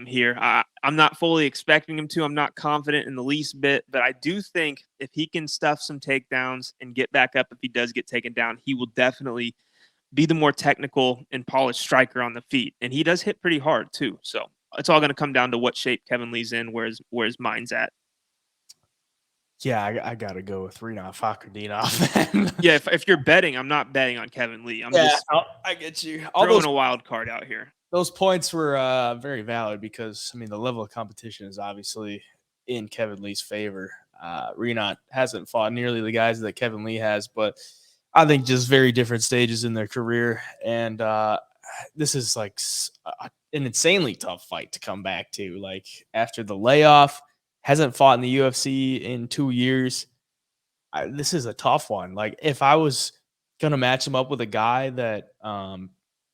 here. I'm not fully expecting him to. I'm not confident in the least bit, but I do think if he can stuff some takedowns and get back up, if he does get taken down, he will definitely be the more technical and polished striker on the feet. And he does hit pretty hard too. So it's all going to come down to what shape Kevin Lee's in, where his mind's at. Yeah, I got to go with Rinat Fakhretdinov. Yeah, if you're betting, I'm not betting on Kevin Lee. I get you. Throwing a wild card out here. Those points were very valid because, the level of competition is obviously in Kevin Lee's favor. Rinat hasn't fought nearly the guys that Kevin Lee has, but I think just very different stages in their career. And this is like an insanely tough fight to come back to. Like, after the layoff, hasn't fought in the UFC in 2 years. This is a tough one. Like, if I was going to match him up with a guy that,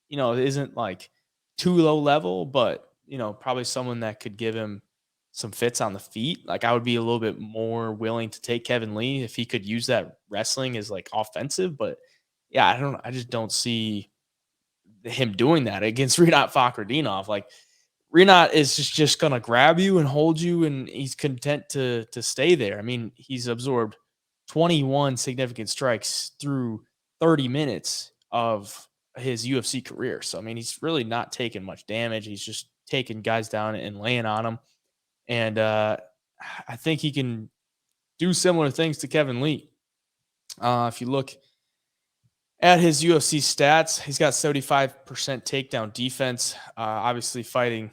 isn't like too low level, but, probably someone that could give him some fits on the feet, like, I would be a little bit more willing to take Kevin Lee if he could use that wrestling as like offensive. But yeah, I just don't see him doing that against Rinat Fakhretdinov. Like, Rinat is just going to grab you and hold you, and he's content to stay there. I mean, he's absorbed 21 significant strikes through 30 minutes of his UFC career. So, he's really not taking much damage. He's just taking guys down and laying on them. And I think he can do similar things to Kevin Lee. If you look at his UFC stats, he's got 75% takedown defense, obviously fighting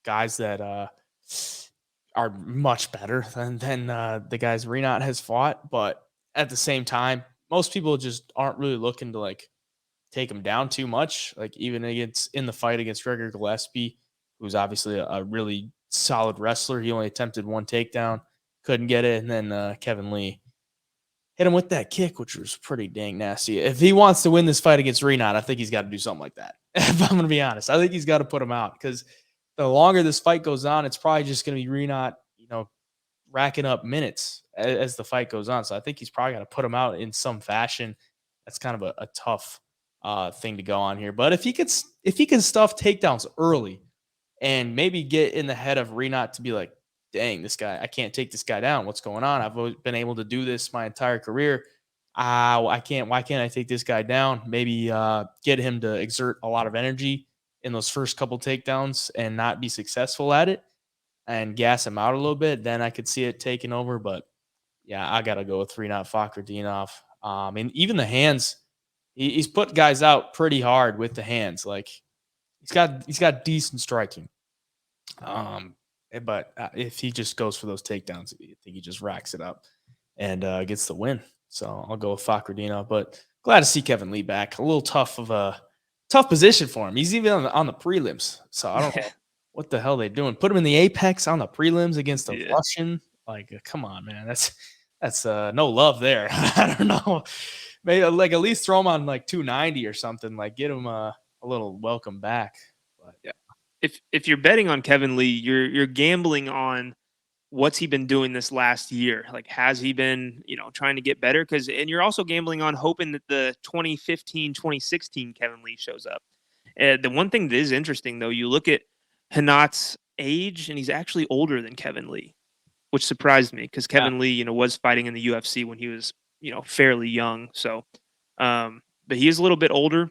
guys that are much better than the guys Rinat has fought. But at the same time, most people just aren't really looking to like take him down too much. Like, even in the fight against Gregor Gillespie, who's obviously a really solid wrestler, he only attempted one takedown, couldn't get it. And then Kevin Lee hit him with that kick, which was pretty dang nasty. If he wants to win this fight against Rinat, I think he's got to do something like that. If I'm going to be honest, I think he's got to put him out, because the longer this fight goes on, it's probably just going to be Rinat, racking up minutes as the fight goes on. So I think he's probably got to put him out in some fashion. That's kind of a tough thing to go on here. But if he can stuff takedowns early and maybe get in the head of Rinat to be like, dang, this guy, I can't take this guy down. What's going on? I've always been able to do this my entire career. Why can't I take this guy down? Maybe get him to exert a lot of energy in those first couple takedowns and not be successful at it. and gas him out a little bit, then I could see it taking over. But yeah, I got to go with Rinat Fakhretdinov. And even the hands, he's put guys out pretty hard with the hands. Like he's got decent striking. But if he just goes for those takedowns, I think he just racks it up and gets the win. So I'll go with Fakhretdinov. But glad to see Kevin Lee back. A little tough position for him. He's even on the prelims. So I don't know what the hell they're doing. Put him in the apex on the prelims against the Russian. Like, come on, man. That's no love there. I don't know. Maybe like at least throw him on like 290 or something. Like get him a little welcome back. But yeah. If you're betting on Kevin Lee, you're gambling on what's he been doing this last year. Like, has he been, trying to get better? And you're also gambling on hoping that the 2015, 2016 Kevin Lee shows up. The one thing that is interesting, though, you look at Hanat's age, and he's actually older than Kevin Lee, which surprised me because Kevin Lee, was fighting in the UFC when he was, fairly young. So, but he is a little bit older.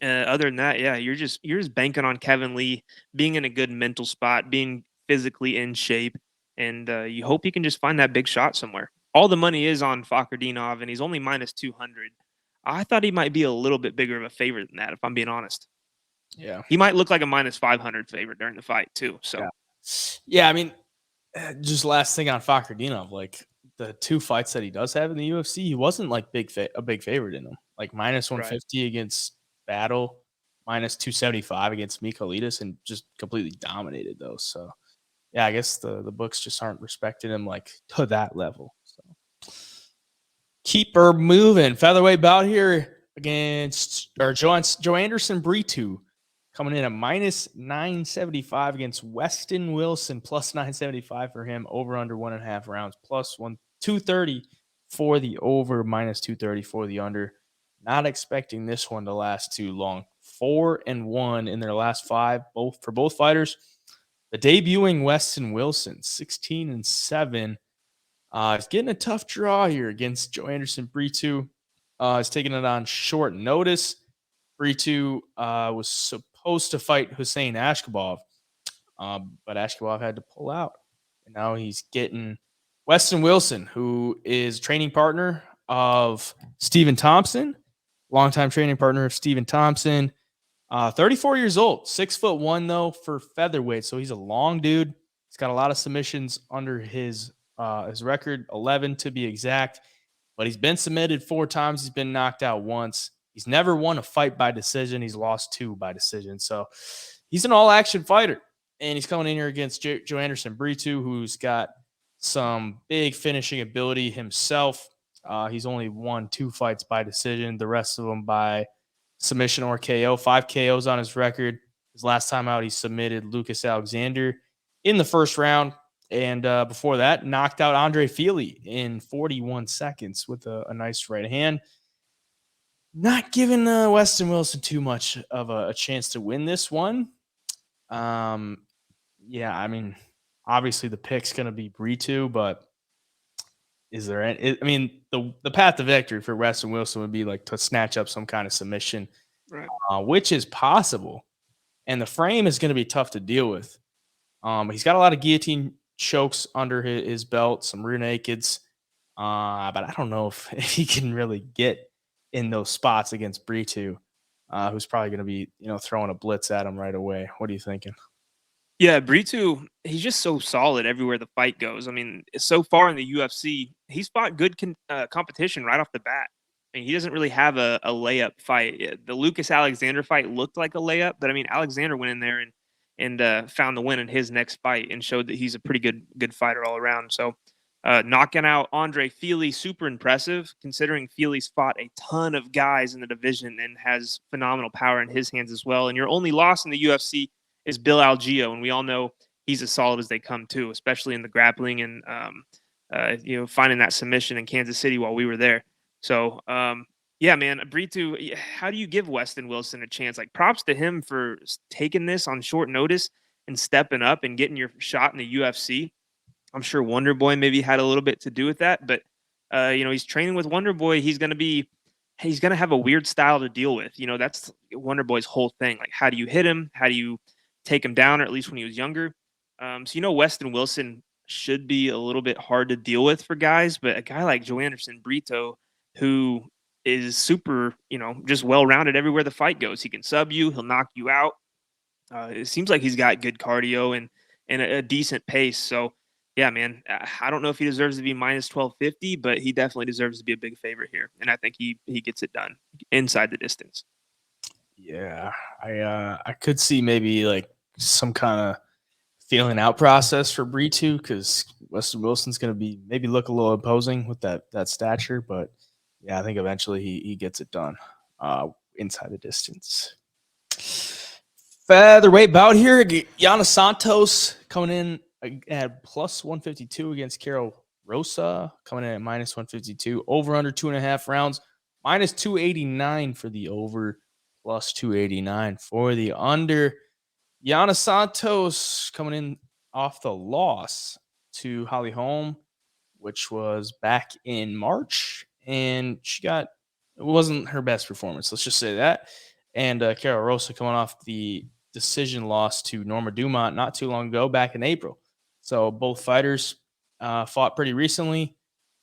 Other than that, yeah, you're just banking on Kevin Lee being in a good mental spot, being physically in shape, and you hope he can just find that big shot somewhere. All the money is on Fakhretdinov, and he's only minus 200. I thought he might be a little bit bigger of a favorite than that, if I'm being honest. Yeah, he might look like a minus 500 favorite during the fight too. So, yeah, I mean, just last thing on Fakhretdinov, like the two fights that he does have in the UFC, he wasn't like a big favorite in them. Like minus 150 against Battle, minus 275 against Michailidis, and just completely dominated those. So yeah, I guess the books just aren't respecting him like to that level. So keep her moving. Featherweight bout here against Joe Anderson Brito coming in at minus 975 against Weston Wilson, plus 975 for him, over under 1.5 rounds, plus 230 for the over, minus 230 for the under. Not expecting this one to last too long. 4-1 in their last 5, for both fighters. The debuting Weston Wilson, 16-7. He's getting a tough draw here against Joe Anderson Brito. He's taking it on short notice. Brito was supposed to fight Hussein Ashkabov, but Ashkabov had to pull out. And now he's getting Weston Wilson, who is training partner of Stephen Thompson, longtime training partner of Stephen Thompson. 34 years old, 6'1" though for featherweight, so he's a long dude. He's got a lot of submissions under his record, 11 to be exact. But he's been submitted 4 times. He's been knocked out once. He's never won a fight by decision. He's lost 2 by decision. So he's an all-action fighter. And he's coming in here against Joe Anderson Brito, who's got some big finishing ability himself. He's only won 2 fights by decision, the rest of them by submission or KO. 5 KOs on his record. His last time out, he submitted Lucas Alexander in the first round. And before that, knocked out Andre Fili in 41 seconds with a nice right hand. Not giving Weston Wilson too much of a chance to win this one. Yeah, I mean, obviously the pick's going to be Brito, but is there any, I mean, the path to victory for Weston Wilson would be like to snatch up some kind of submission, right. Which is possible. And the frame is going to be tough to deal with. He's got a lot of guillotine chokes under his belt, some rear nakeds, but I don't know if he can really get in those spots against Brito, who's probably going to be, throwing a blitz at him right away. What are you thinking? Yeah, Brito, he's just so solid everywhere the fight goes. I mean, so far in the UFC, he's fought good competition right off the bat. I mean, he doesn't really have a layup fight. The Lucas Alexander fight looked like a layup, but I mean, Alexander went in there and found the win in his next fight and showed that he's a pretty good fighter all around. So knocking out Andre Fili, super impressive, considering Fili's fought a ton of guys in the division and has phenomenal power in his hands as well. And your only loss in the UFC is Bill Algeo, and we all know he's as solid as they come too, especially in the grappling and finding that submission in Kansas City while we were there. So yeah, man, Brito, how do you give Weston Wilson a chance? Like, props to him for taking this on short notice and stepping up and getting your shot in the UFC. I'm sure Wonder Boy maybe had a little bit to do with that, but he's training with Wonder Boy. He's going to have a weird style to deal with. That's Wonder Boy's whole thing. Like, how do you hit him? How do you take him down, or at least when he was younger? So Weston Wilson should be a little bit hard to deal with for guys, but a guy like Joe Anderson Brito, who is super, just well-rounded everywhere the fight goes. He can sub you, he'll knock you out. It seems like he's got good cardio and a decent pace. So, yeah, man, I don't know if he deserves to be minus 1250, but he definitely deserves to be a big favorite here, and I think he gets it done inside the distance. Yeah, I could see maybe like some kind of feeling out process for Brito because Weston Wilson's going to be maybe look a little imposing with that stature, but yeah, I think eventually he gets it done inside the distance. Featherweight bout here, Yana Santos coming in at plus 152 against Carol Rosa, coming in at minus 152. Over under 2.5 rounds, minus 289 for the over, plus 289 for the under. Yana Santos coming in off the loss to Holly Holm, which was back in March, and it wasn't her best performance. Let's just say that. And Carol Rosa coming off the decision loss to Norma Dumont not too long ago, back in April. So both fighters fought pretty recently,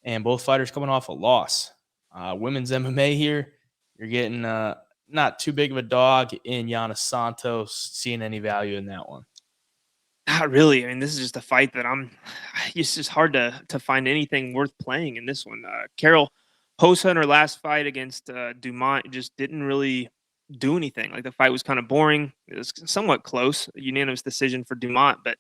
and both fighters coming off a loss. Women's MMA here, you're getting not too big of a dog in Yana Santos. Seeing any value in that one? Not really. I mean, this is just a fight that it's just hard to find anything worth playing in this one. Carol Rosa in her last fight against Dumont just didn't really do anything. Like the fight was kind of boring. It was somewhat close, a unanimous decision for Dumont. But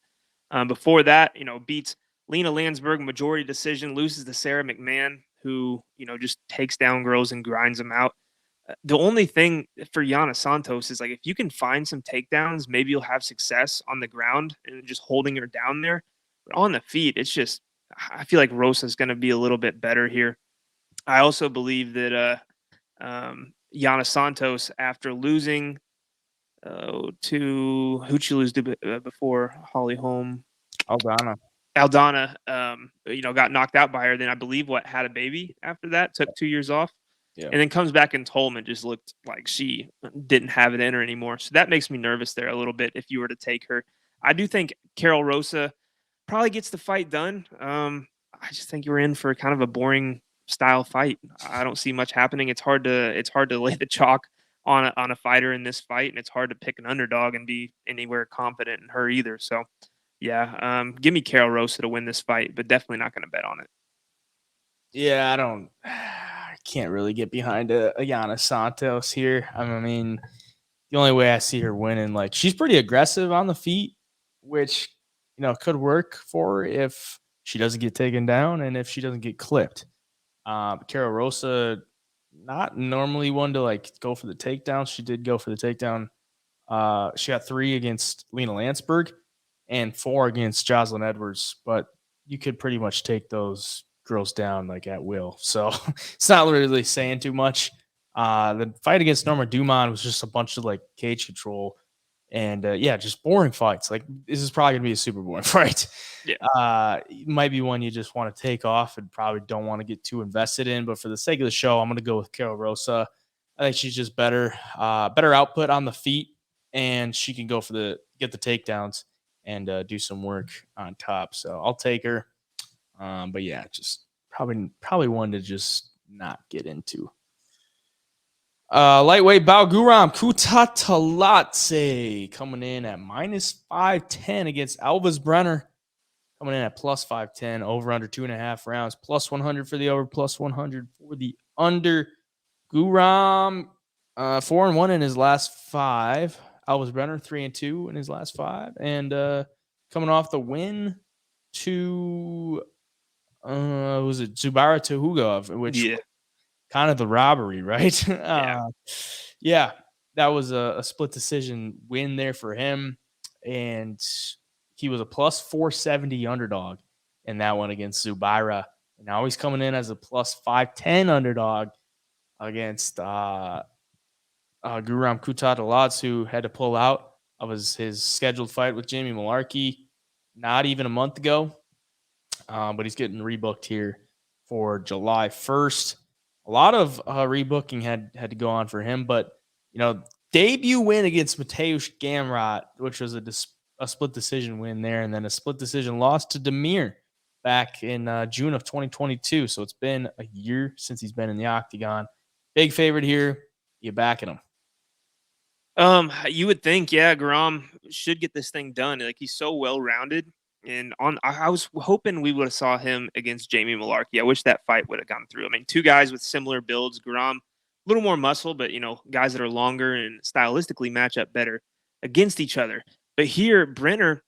before that, beats Lena Landsberg majority decision, loses to Sarah McMahon, who just takes down girls and grinds them out. The only thing for Yana Santos is like if you can find some takedowns, maybe you'll have success on the ground and just holding her down there. But on the feet, it's just I feel like Rosa is going to be a little bit better here. I also believe that Yana Santos, after losing to who'd she lose to before Holly Holm? Aldana, got knocked out by her. Then I believe had a baby after that, took 2 years off. Yeah. And then comes back and Tolman just looked like she didn't have it in her anymore. So that makes me nervous there a little bit if you were to take her. I do think Carol Rosa probably gets the fight done. I just think you're in for kind of a boring style fight. I don't see much happening. It's hard to lay the chalk on a fighter in this fight, and it's hard to pick an underdog and be anywhere confident in her either. So, yeah, give me Carol Rosa to win this fight, but definitely not going to bet on it. Yeah, I can't really get behind a Yana Santos here. I mean, the only way I see her winning, like she's pretty aggressive on the feet, which could work for her if she doesn't get taken down and if she doesn't get clipped. Carol Rosa, not normally one to like go for the takedown. She did go for the takedown. She got 3 against Lena Landsberg and 4 against Jocelyn Edwards, but you could pretty much take those girls down like at will. So it's not really saying too much. The fight against Norma Dumont was just a bunch of like cage control and just boring fights. Like this is probably gonna be a super boring fight. Yeah. It might be one you just want to take off and probably don't want to get too invested in. But for the sake of the show, I'm gonna go with Carol Rosa. I think she's just better output on the feet, and she can get the takedowns and do some work on top. So I'll take her. But yeah, just probably one to just not get into. Lightweight Balguram Kutateladze coming in at minus 510 against Alves Brenner. Coming in at plus 510, over under 2.5 rounds, plus 100 for the over, plus 100 for the under. Guram 4-1 in his last 5. Alves Brenner 3-2 in his last 5, and coming off the win to was it Zubaira Tuhugov, which kind of the robbery, right? Yeah, that was a split decision win there for him, and he was a plus 470 underdog in that one against Zubaira. And now he's coming in as a plus 510 underdog against Guram Kutateladze, who had to pull out of his scheduled fight with Jamie Malarkey not even a month ago. But he's getting rebooked here for July 1st. A lot of rebooking had to go on for him, but debut win against Mateusz Gamrot, which was a a split decision win there, and then a split decision loss to Demir back in June of 2022. So it's been a year since he's been in the octagon. Big favorite here. You backing him? You would think, yeah, Garam should get this thing done. Like, he's so well rounded. And I was hoping we would have saw him against Jamie Malarkey. I wish that fight would have gone through. I mean, two guys with similar builds. Garam, a little more muscle, but guys that are longer and stylistically match up better against each other. But here, Brenner,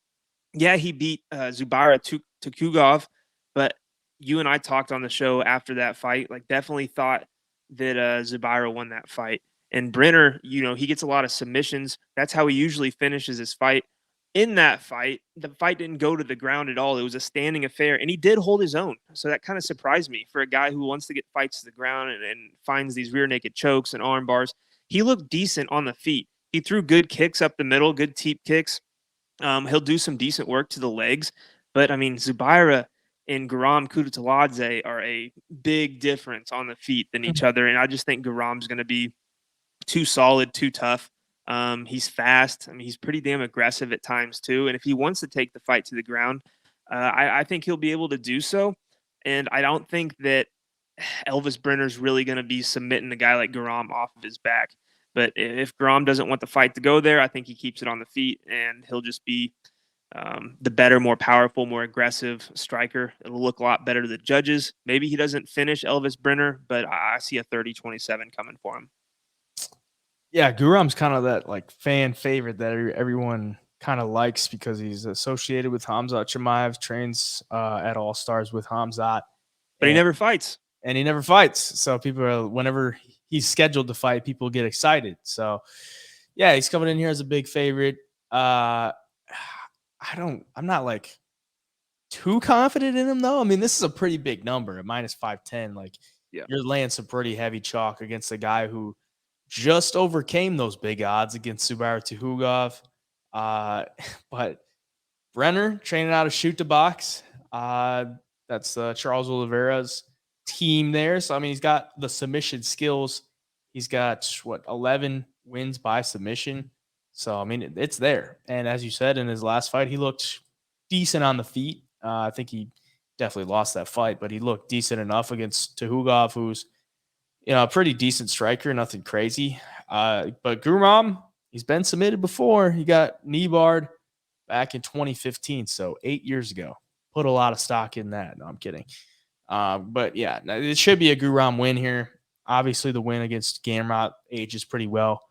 yeah, he beat Zubaira Tukugov, but you and I talked on the show after that fight. Like, definitely thought that Zubaira won that fight. And Brenner, he gets a lot of submissions. That's how he usually finishes his fight. In that fight, the fight didn't go to the ground at all. It was a standing affair, and he did hold his own. So that kind of surprised me for a guy who wants to get fights to the ground and finds these rear naked chokes and arm bars. He looked decent on the feet. He threw good kicks up the middle, good teep kicks. He'll do some decent work to the legs. But, I mean, Zubaira and Garam Kutateladze are a big difference on the feet than each other. And I just think Garam's going to be too solid, too tough. He's fast. I mean, he's pretty damn aggressive at times too. And if he wants to take the fight to the ground, I think he'll be able to do so. And I don't think that Elvis Brenner's really going to be submitting a guy like Garam off of his back. But if Garam doesn't want the fight to go there, I think he keeps it on the feet, and he'll just be the better, more powerful, more aggressive striker. It'll look a lot better to the judges. Maybe he doesn't finish Elvis Brenner, but I see a 30-27 coming for him. Yeah, Guram's kind of that like fan favorite that everyone kind of likes because he's associated with Khamzat Chimaev, trains at All Stars with Khamzat. But he never fights. And he never fights. So people are, whenever he's scheduled to fight, people get excited. So yeah, he's coming in here as a big favorite. I'm not like too confident in him though. I mean, this is a pretty big number at -510. Like, yeah, you're laying some pretty heavy chalk against a guy who just overcame those big odds against Zubaira Tukhugov. But Brenner training out of Shoot to Box. That's Charles Oliveira's team there. So, I mean, he's got the submission skills. He's got, 11 wins by submission. So, I mean, it's there. And as you said, in his last fight, he looked decent on the feet. I think he definitely lost that fight, but he looked decent enough against Tukhugov, who's a pretty decent striker, nothing crazy. But Guram, he's been submitted before. He got knee barred back in 2015, so 8 years ago. Put a lot of stock in that. No, I'm kidding. But yeah, it should be a Guram win here. Obviously, the win against Gamrot ages pretty well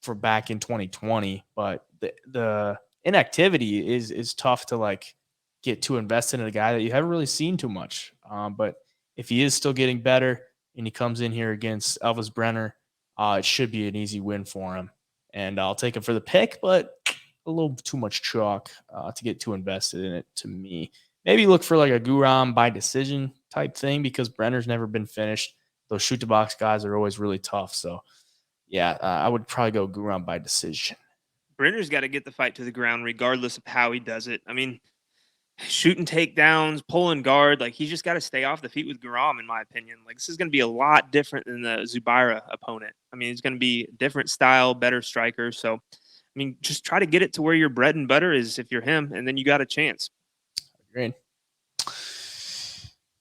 for back in 2020, but the inactivity is tough to like get too invested in a guy that you haven't really seen too much. But if he is still getting better and he comes in here against Elvis Brenner, it should be an easy win for him. And I'll take him for the pick, but a little too much chalk to get too invested in it to me. Maybe look for like a Guram by decision type thing because Brenner's never been finished. Those shoot to box guys are always really tough. So yeah, I would probably go Guram by decision. Brenner's got to get the fight to the ground regardless of how he does it. I mean, shooting takedowns, pulling guard, like he's just got to stay off the feet with Garam, in my opinion. Like, this is going to be a lot different than the Zubaira opponent. I mean, it's going to be different style, better striker. So, I mean, just try to get it to where your bread and butter is if you're him, and then you got a chance. Agreed.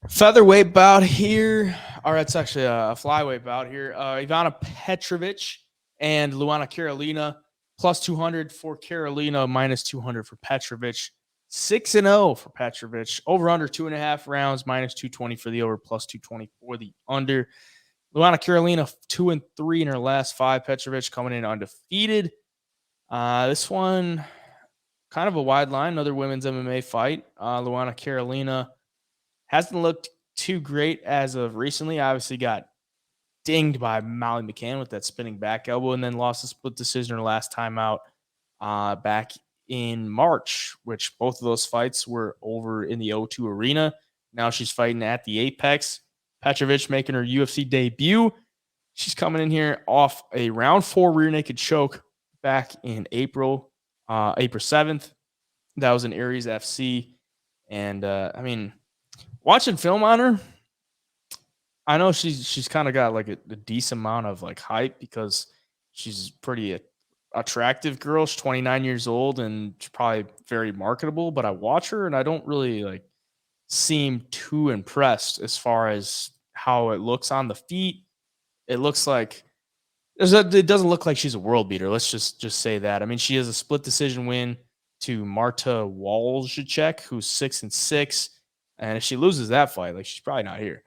Featherweight bout here. Or it's actually a flyweight bout here. Ivana Petrovic and Luana Carolina, +200 for Carolina, -200 for Petrovic. 6-0 for Petrovic. Over under 2.5 rounds, -220 for the over, +220 for the under. Luana Carolina 2-3 in her last 5. Petrovic coming in undefeated. This one, kind of a wide line, another women's MMA fight. Luana Carolina hasn't looked too great as of recently. Obviously got dinged by Molly McCann with that spinning back elbow and then lost a split decision her last time out back in March, which both of those fights were over in the O2 Arena. Now she's fighting at the Apex. Petrovic making her UFC debut. She's coming in here off a round 4 rear naked choke back in April 7th. That was in Aries FC. And I mean, watching film on her, I know she's kind of got like a decent amount of like hype because she's pretty attractive girl. She's 29 years old and she's probably very marketable, but I watch her and I don't really like seem too impressed as far as how it looks on the feet. It looks like it doesn't look like she's a world beater. Let's just say that. I mean, she has a split decision win to Marta Walczak, who's 6-6, and if she loses that fight, like she's probably not here.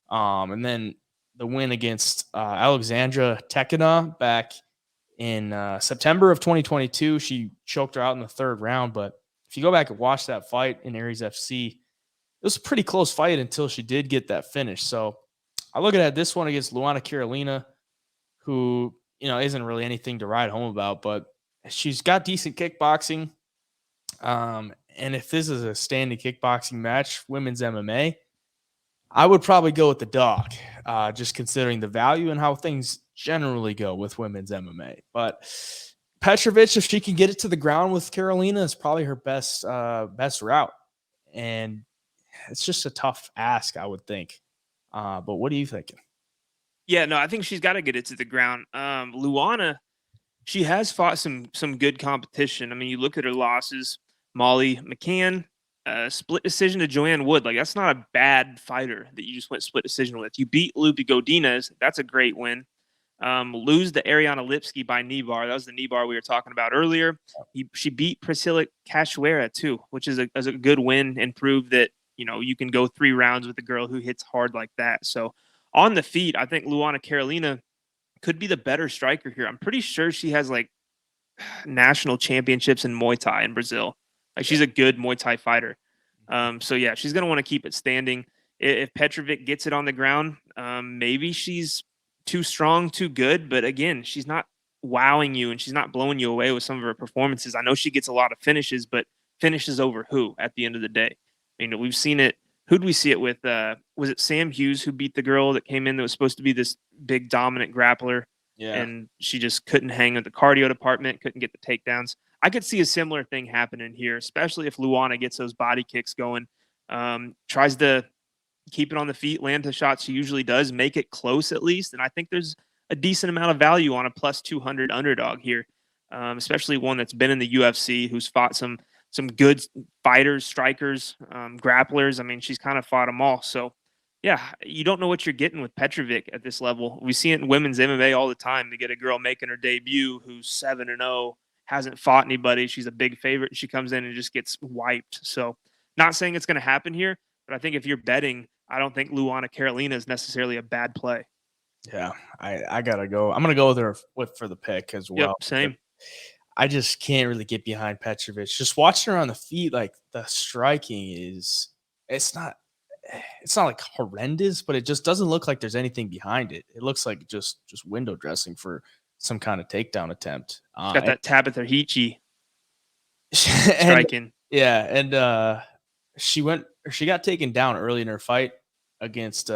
And then the win against Alexandra Tekina back in September of 2022, she choked her out in the third round. But if you go back and watch that fight in Aries FC, it was a pretty close fight until she did get that finish. So I look at this one against Luana Carolina, who, isn't really anything to write home about, but she's got decent kickboxing. And if this is a standing kickboxing match, women's MMA, I would probably go with the dog, just considering the value and how things generally go with women's MMA. But Petrovic, if she can get it to the ground with Carolina, is probably her best route. And it's just a tough ask, I would think. But what are you thinking? Yeah, no, I think she's got to get it to the ground. Luana, she has fought some good competition. I mean, you look at her losses: Molly McCann, split decision to Joanne Wood. Like, that's not a bad fighter that you just went split decision with. You beat Lupi Godinez. That's a great win. Lose to Ariana Lipski by knee bar. That was the knee bar we were talking about earlier. She beat Priscilla Cachoeira too, which is a good win, and proved that you can go 3 rounds with a girl who hits hard like that. So on the feet, I think Luana Carolina could be the better striker here. I'm pretty sure she has like national championships in Muay Thai in Brazil. Like, she's a good Muay Thai fighter. So yeah, she's going to want to keep it standing. If Petrovic gets it on the ground, maybe she's too strong, too good. But again, she's not wowing you and she's not blowing you away with some of her performances. I know she gets a lot of finishes, but finishes over who at the end of the day? I mean, we've seen it. Who'd we see it with? Was it Sam Hughes who beat the girl that came in that was supposed to be this big dominant grappler? Yeah. And she just couldn't hang at the cardio department, couldn't get the takedowns. I could see a similar thing happening here, especially if Luana gets those body kicks going, tries to keep it on the feet, land the shots she usually does, make it close at least. And I think there's a decent amount of value on a plus 200 underdog here, especially one that's been in the UFC, who's fought some good fighters, strikers, grapplers. I mean, she's kind of fought them all. So yeah, you don't know what you're getting with Petrovic at this level. We see it in women's MMA all the time. To get a girl making her debut who's 7-0, hasn't fought anybody. She's a big favorite. She comes in and just gets wiped. So not saying it's going to happen here, but I think if you're betting, I don't think Luana Carolina is necessarily a bad play. Yeah, I gotta go. I'm gonna go with her for the pick as well. Yep, same. I just can't really get behind Petrovic. Just watching her on the feet, like the striking it's not like horrendous, but it just doesn't look like there's anything behind it. It looks like just window dressing for some kind of takedown attempt. She's got that Tabitha Hichi striking. And she got taken down early in her fight against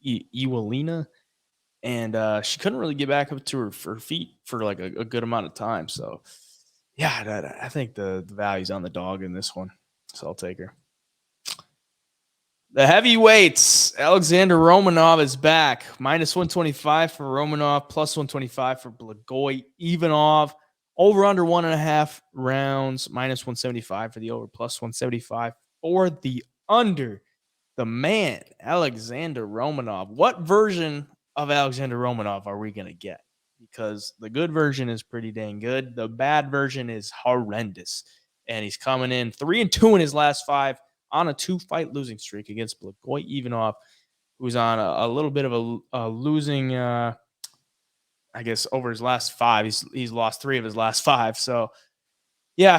Iwalina, and she couldn't really get back up to her feet for like a good amount of time. So yeah, I think the value's on the dog in this one, so I'll take her. The heavyweights, Alexander Romanov is back. Minus 125 for Romanov, plus 125 for Blagoy Ivanov. Over under 1.5 rounds, minus 175 for the over, plus 175 for the under. The man, Alexander Romanov. What version of Alexander Romanov are we going to get? Because the good version is pretty dang good. The bad version is horrendous. And he's coming in 3-2 in his last 5 on a 2-fight losing streak against Blagoy Ivanov, who's on a little bit of a losing, I guess, over his last 5. He's lost 3 of his last 5. So, yeah,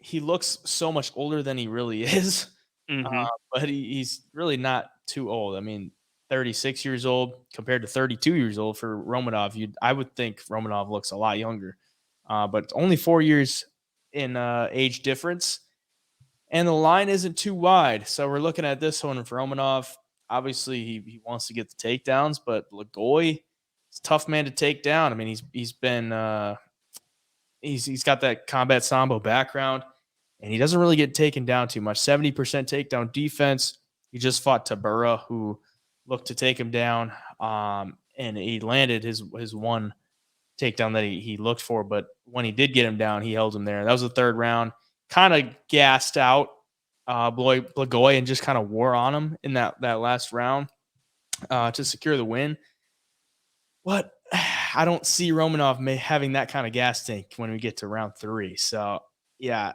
he looks so much older than he really is. Mm-hmm. But he's really not too old. I mean, 36 years old compared to 32 years old for Romanov. I would think Romanov looks a lot younger, but only 4 years in age difference. And the line isn't too wide. So we're looking at this one for Romanov. Obviously, he wants to get the takedowns, but Blagoy is a tough man to take down. I mean, he's been he's got that combat sambo background, and he doesn't really get taken down too much. 70% takedown defense. He just fought Tabura, who looked to take him down, and he landed his one takedown that he looked for. But when he did get him down, he held him there. That was the third round. Kind of gassed out Blagoy and just kind of wore on him in that last round to secure the win. But I don't see Romanov having that kind of gas tank when we get to round 3. So, yeah,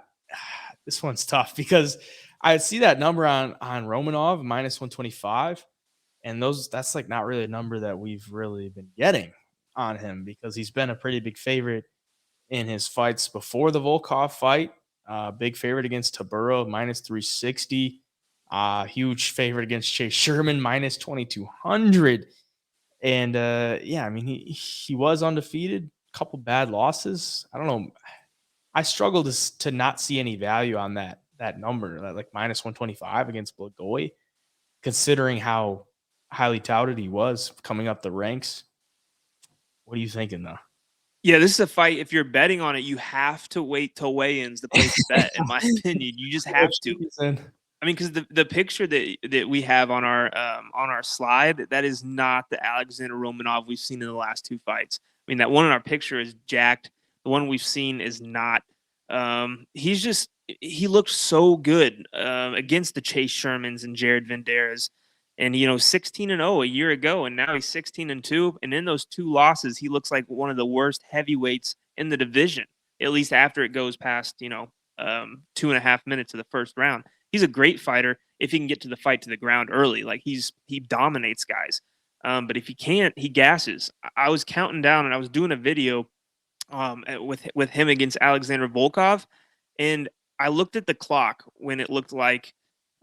this one's tough because I see that number on Romanov, minus 125. And that's like not really a number that we've really been getting on him because he's been a pretty big favorite in his fights before the Volkov fight. Big favorite against Tabura, minus 360. Huge favorite against Chase Sherman, minus 2,200. And I mean, he was undefeated, a couple bad losses. I don't know. I struggle to not see any value on that number, like minus 125 against Blagoy, considering how highly touted he was coming up the ranks. What are you thinking, though? Yeah, this is a fight. If you're betting on it, you have to wait till weigh-ins to place a bet. In my opinion, you just have to. I mean, because the picture that we have on our slide, that is not the Alexander Romanov we've seen in the last 2 fights. I mean, that one in our picture is jacked. The one we've seen is not. He looked so good against the Chase Shermans and Jared Vanderas. And, 16-0 a year ago, and now he's 16-2. And in those 2 losses, he looks like one of the worst heavyweights in the division, at least after it goes past, 2.5 minutes of the first round. He's a great fighter if he can get to the fight to the ground early. Like he dominates guys. But if he can't, he gasses. I was counting down and I was doing a video with him against Alexander Volkov. And I looked at the clock when it looked like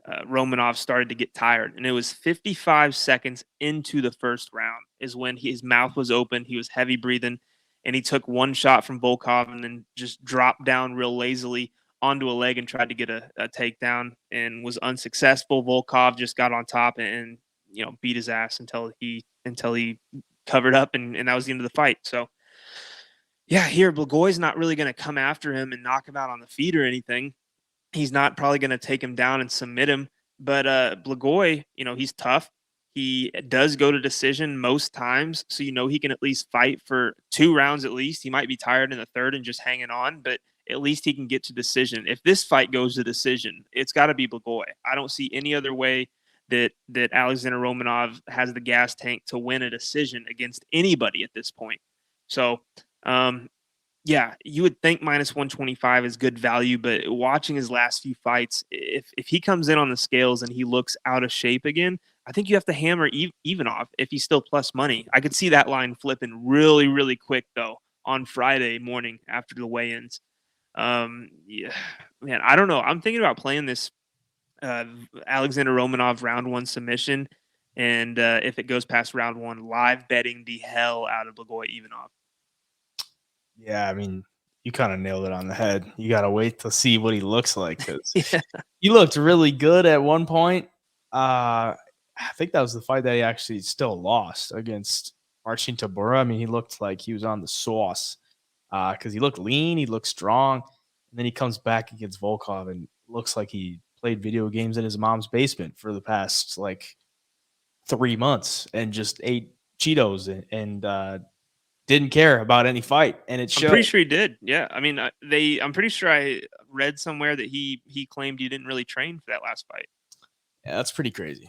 Romanov started to get tired. And it was 55 seconds into the first round is when his mouth was open. He was heavy breathing. And he took one shot from Volkov and then just dropped down real lazily onto a leg and tried to get a takedown and was unsuccessful. Volkov just got on top and beat his ass until he covered up, and that was the end of the fight. So yeah, here Blagoy's not really going to come after him and knock him out on the feet or anything. He's not probably going to take him down and submit him. But Blagoy, he's tough. He does go to decision most times, so he can at least fight for 2 rounds at least. He might be tired in the third and just hanging on, but at least he can get to decision. If this fight goes to decision, it's got to be Blagoy. I don't see any other way that Alexander Romanov has the gas tank to win a decision against anybody at this point. So, you would think minus 125 is good value, but watching his last few fights, if he comes in on the scales and he looks out of shape again, I think you have to hammer Ivanov if he's still plus money. I could see that line flipping really, really quick, though, on Friday morning after the weigh-ins. Man, I don't know. I'm thinking about playing this Alexander Romanov round 1 submission, and if it goes past round 1, live betting the hell out of Blagoy Ivanov. Yeah, I mean, you kind of nailed it on the head. You got to wait to see what he looks like because he looked really good at one point. I think that was the fight that he actually still lost against Marcin Tybura. I mean, he looked like he was on the sauce because he looked lean, he looked strong, and then he comes back against Volkov and looks like he played video games in his mom's basement for the past 3 months and just ate Cheetos and didn't care about any fight, and it showed. I'm pretty sure he did. Yeah, I mean, I'm pretty sure I read somewhere that he claimed he didn't really train for that last fight. Yeah, that's pretty crazy.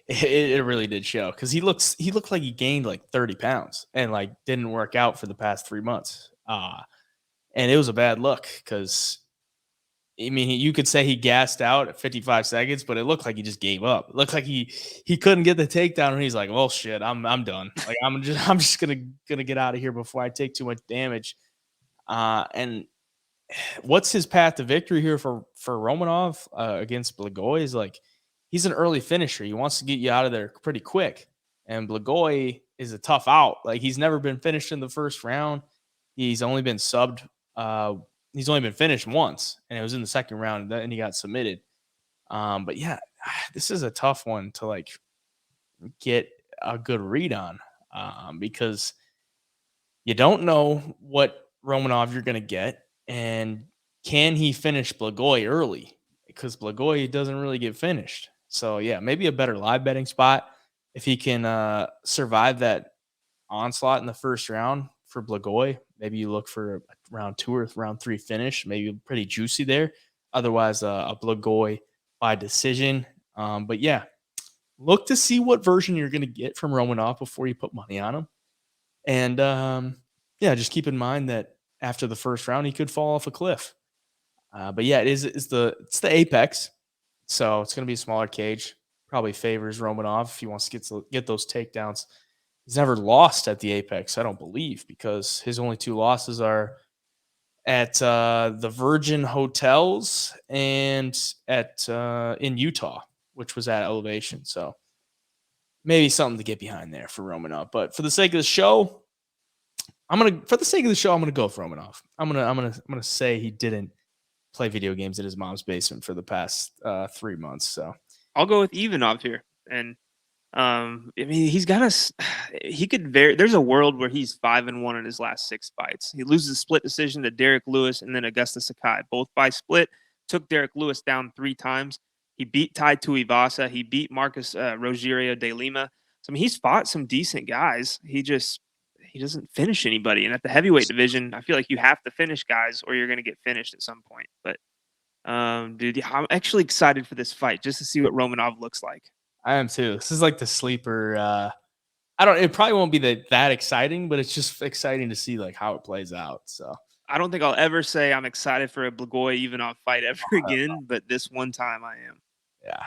It really did show because he looked like he gained 30 pounds and didn't work out for the past 3 months. And it was a bad look because I mean, you could say he gassed out at 55 seconds, but it looked like he just gave up. It looked like he couldn't get the takedown, and he's like, "Well, shit, I'm done. I'm just gonna get out of here before I take too much damage." And what's his path to victory here for Romanov against Blagoy is he's an early finisher. He wants to get you out of there pretty quick, and Blagoy is a tough out. He's never been finished in the first round. He's only been subbed. He's only been finished once, and it was in the second round, and he got submitted. But yeah, this is a tough one to get a good read on because you don't know what Romanov you're going to get, and can he finish Blagoy early? Because Blagoy doesn't really get finished. So yeah, maybe a better live betting spot if he can survive that onslaught in the first round for Blagoy. Maybe you look for a round 2 or round 3 finish, maybe pretty juicy there. Otherwise, a Blagoy by decision. But yeah, look to see what version you're going to get from Romanov before you put money on him. And yeah, just keep in mind that after the first round, he could fall off a cliff. But yeah, it's the apex, so it's going to be a smaller cage. Probably favors Romanov if he wants to get those takedowns. He's never lost at the apex, I don't believe, because his only 2 losses are at the Virgin Hotels and at in Utah, which was at Elevation. So maybe something to get behind there for Romanov. But for the sake of the show, I'm gonna go with Romanov. I'm gonna say he didn't play video games in his mom's basement for the past 3 months. So I'll go with Ivanov here. And I mean, he's got us. He could vary. There's a world where he's 5-1 in his last 6 fights. He loses a split decision to Derek Lewis and then Augusta Sakai, both by split. Took Derek Lewis down 3 times. He beat Tai Tuivasa. He beat Marcus Rogerio de Lima. So I mean, he's fought some decent guys. He doesn't finish anybody. And at the heavyweight division, I feel like you have to finish guys or you're going to get finished at some point. But dude, I'm actually excited for this fight just to see what Romanov looks like. I am too. This is like the sleeper. It probably won't be that exciting, but it's just exciting to see like how it plays out. So I don't think I'll ever say I'm excited for a Blagoy Ivanov fight ever again, but this one time I am. Yeah,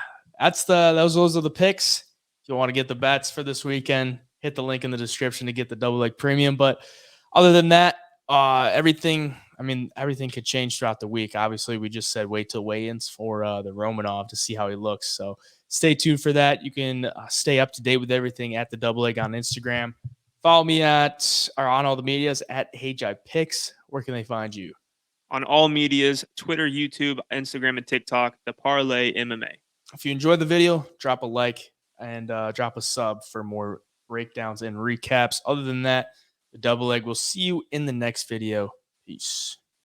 those are the picks. If you want to get the bets for this weekend, hit the link in the description to get the double leg premium. But other than that, everything could change throughout the week. Obviously, we just said wait till weigh-ins for the Romanov to see how he looks. So stay tuned for that. You can stay up to date with everything at the double leg on Instagram. Follow me on all the medias at HeyJaiPicks. Where can they find you? On all medias, Twitter, YouTube, Instagram, and TikTok, the Parlay MMA. If you enjoyed the video, drop a like and drop a sub for more breakdowns and recaps. Other than that, the double leg. We'll see you in the next video. Peace.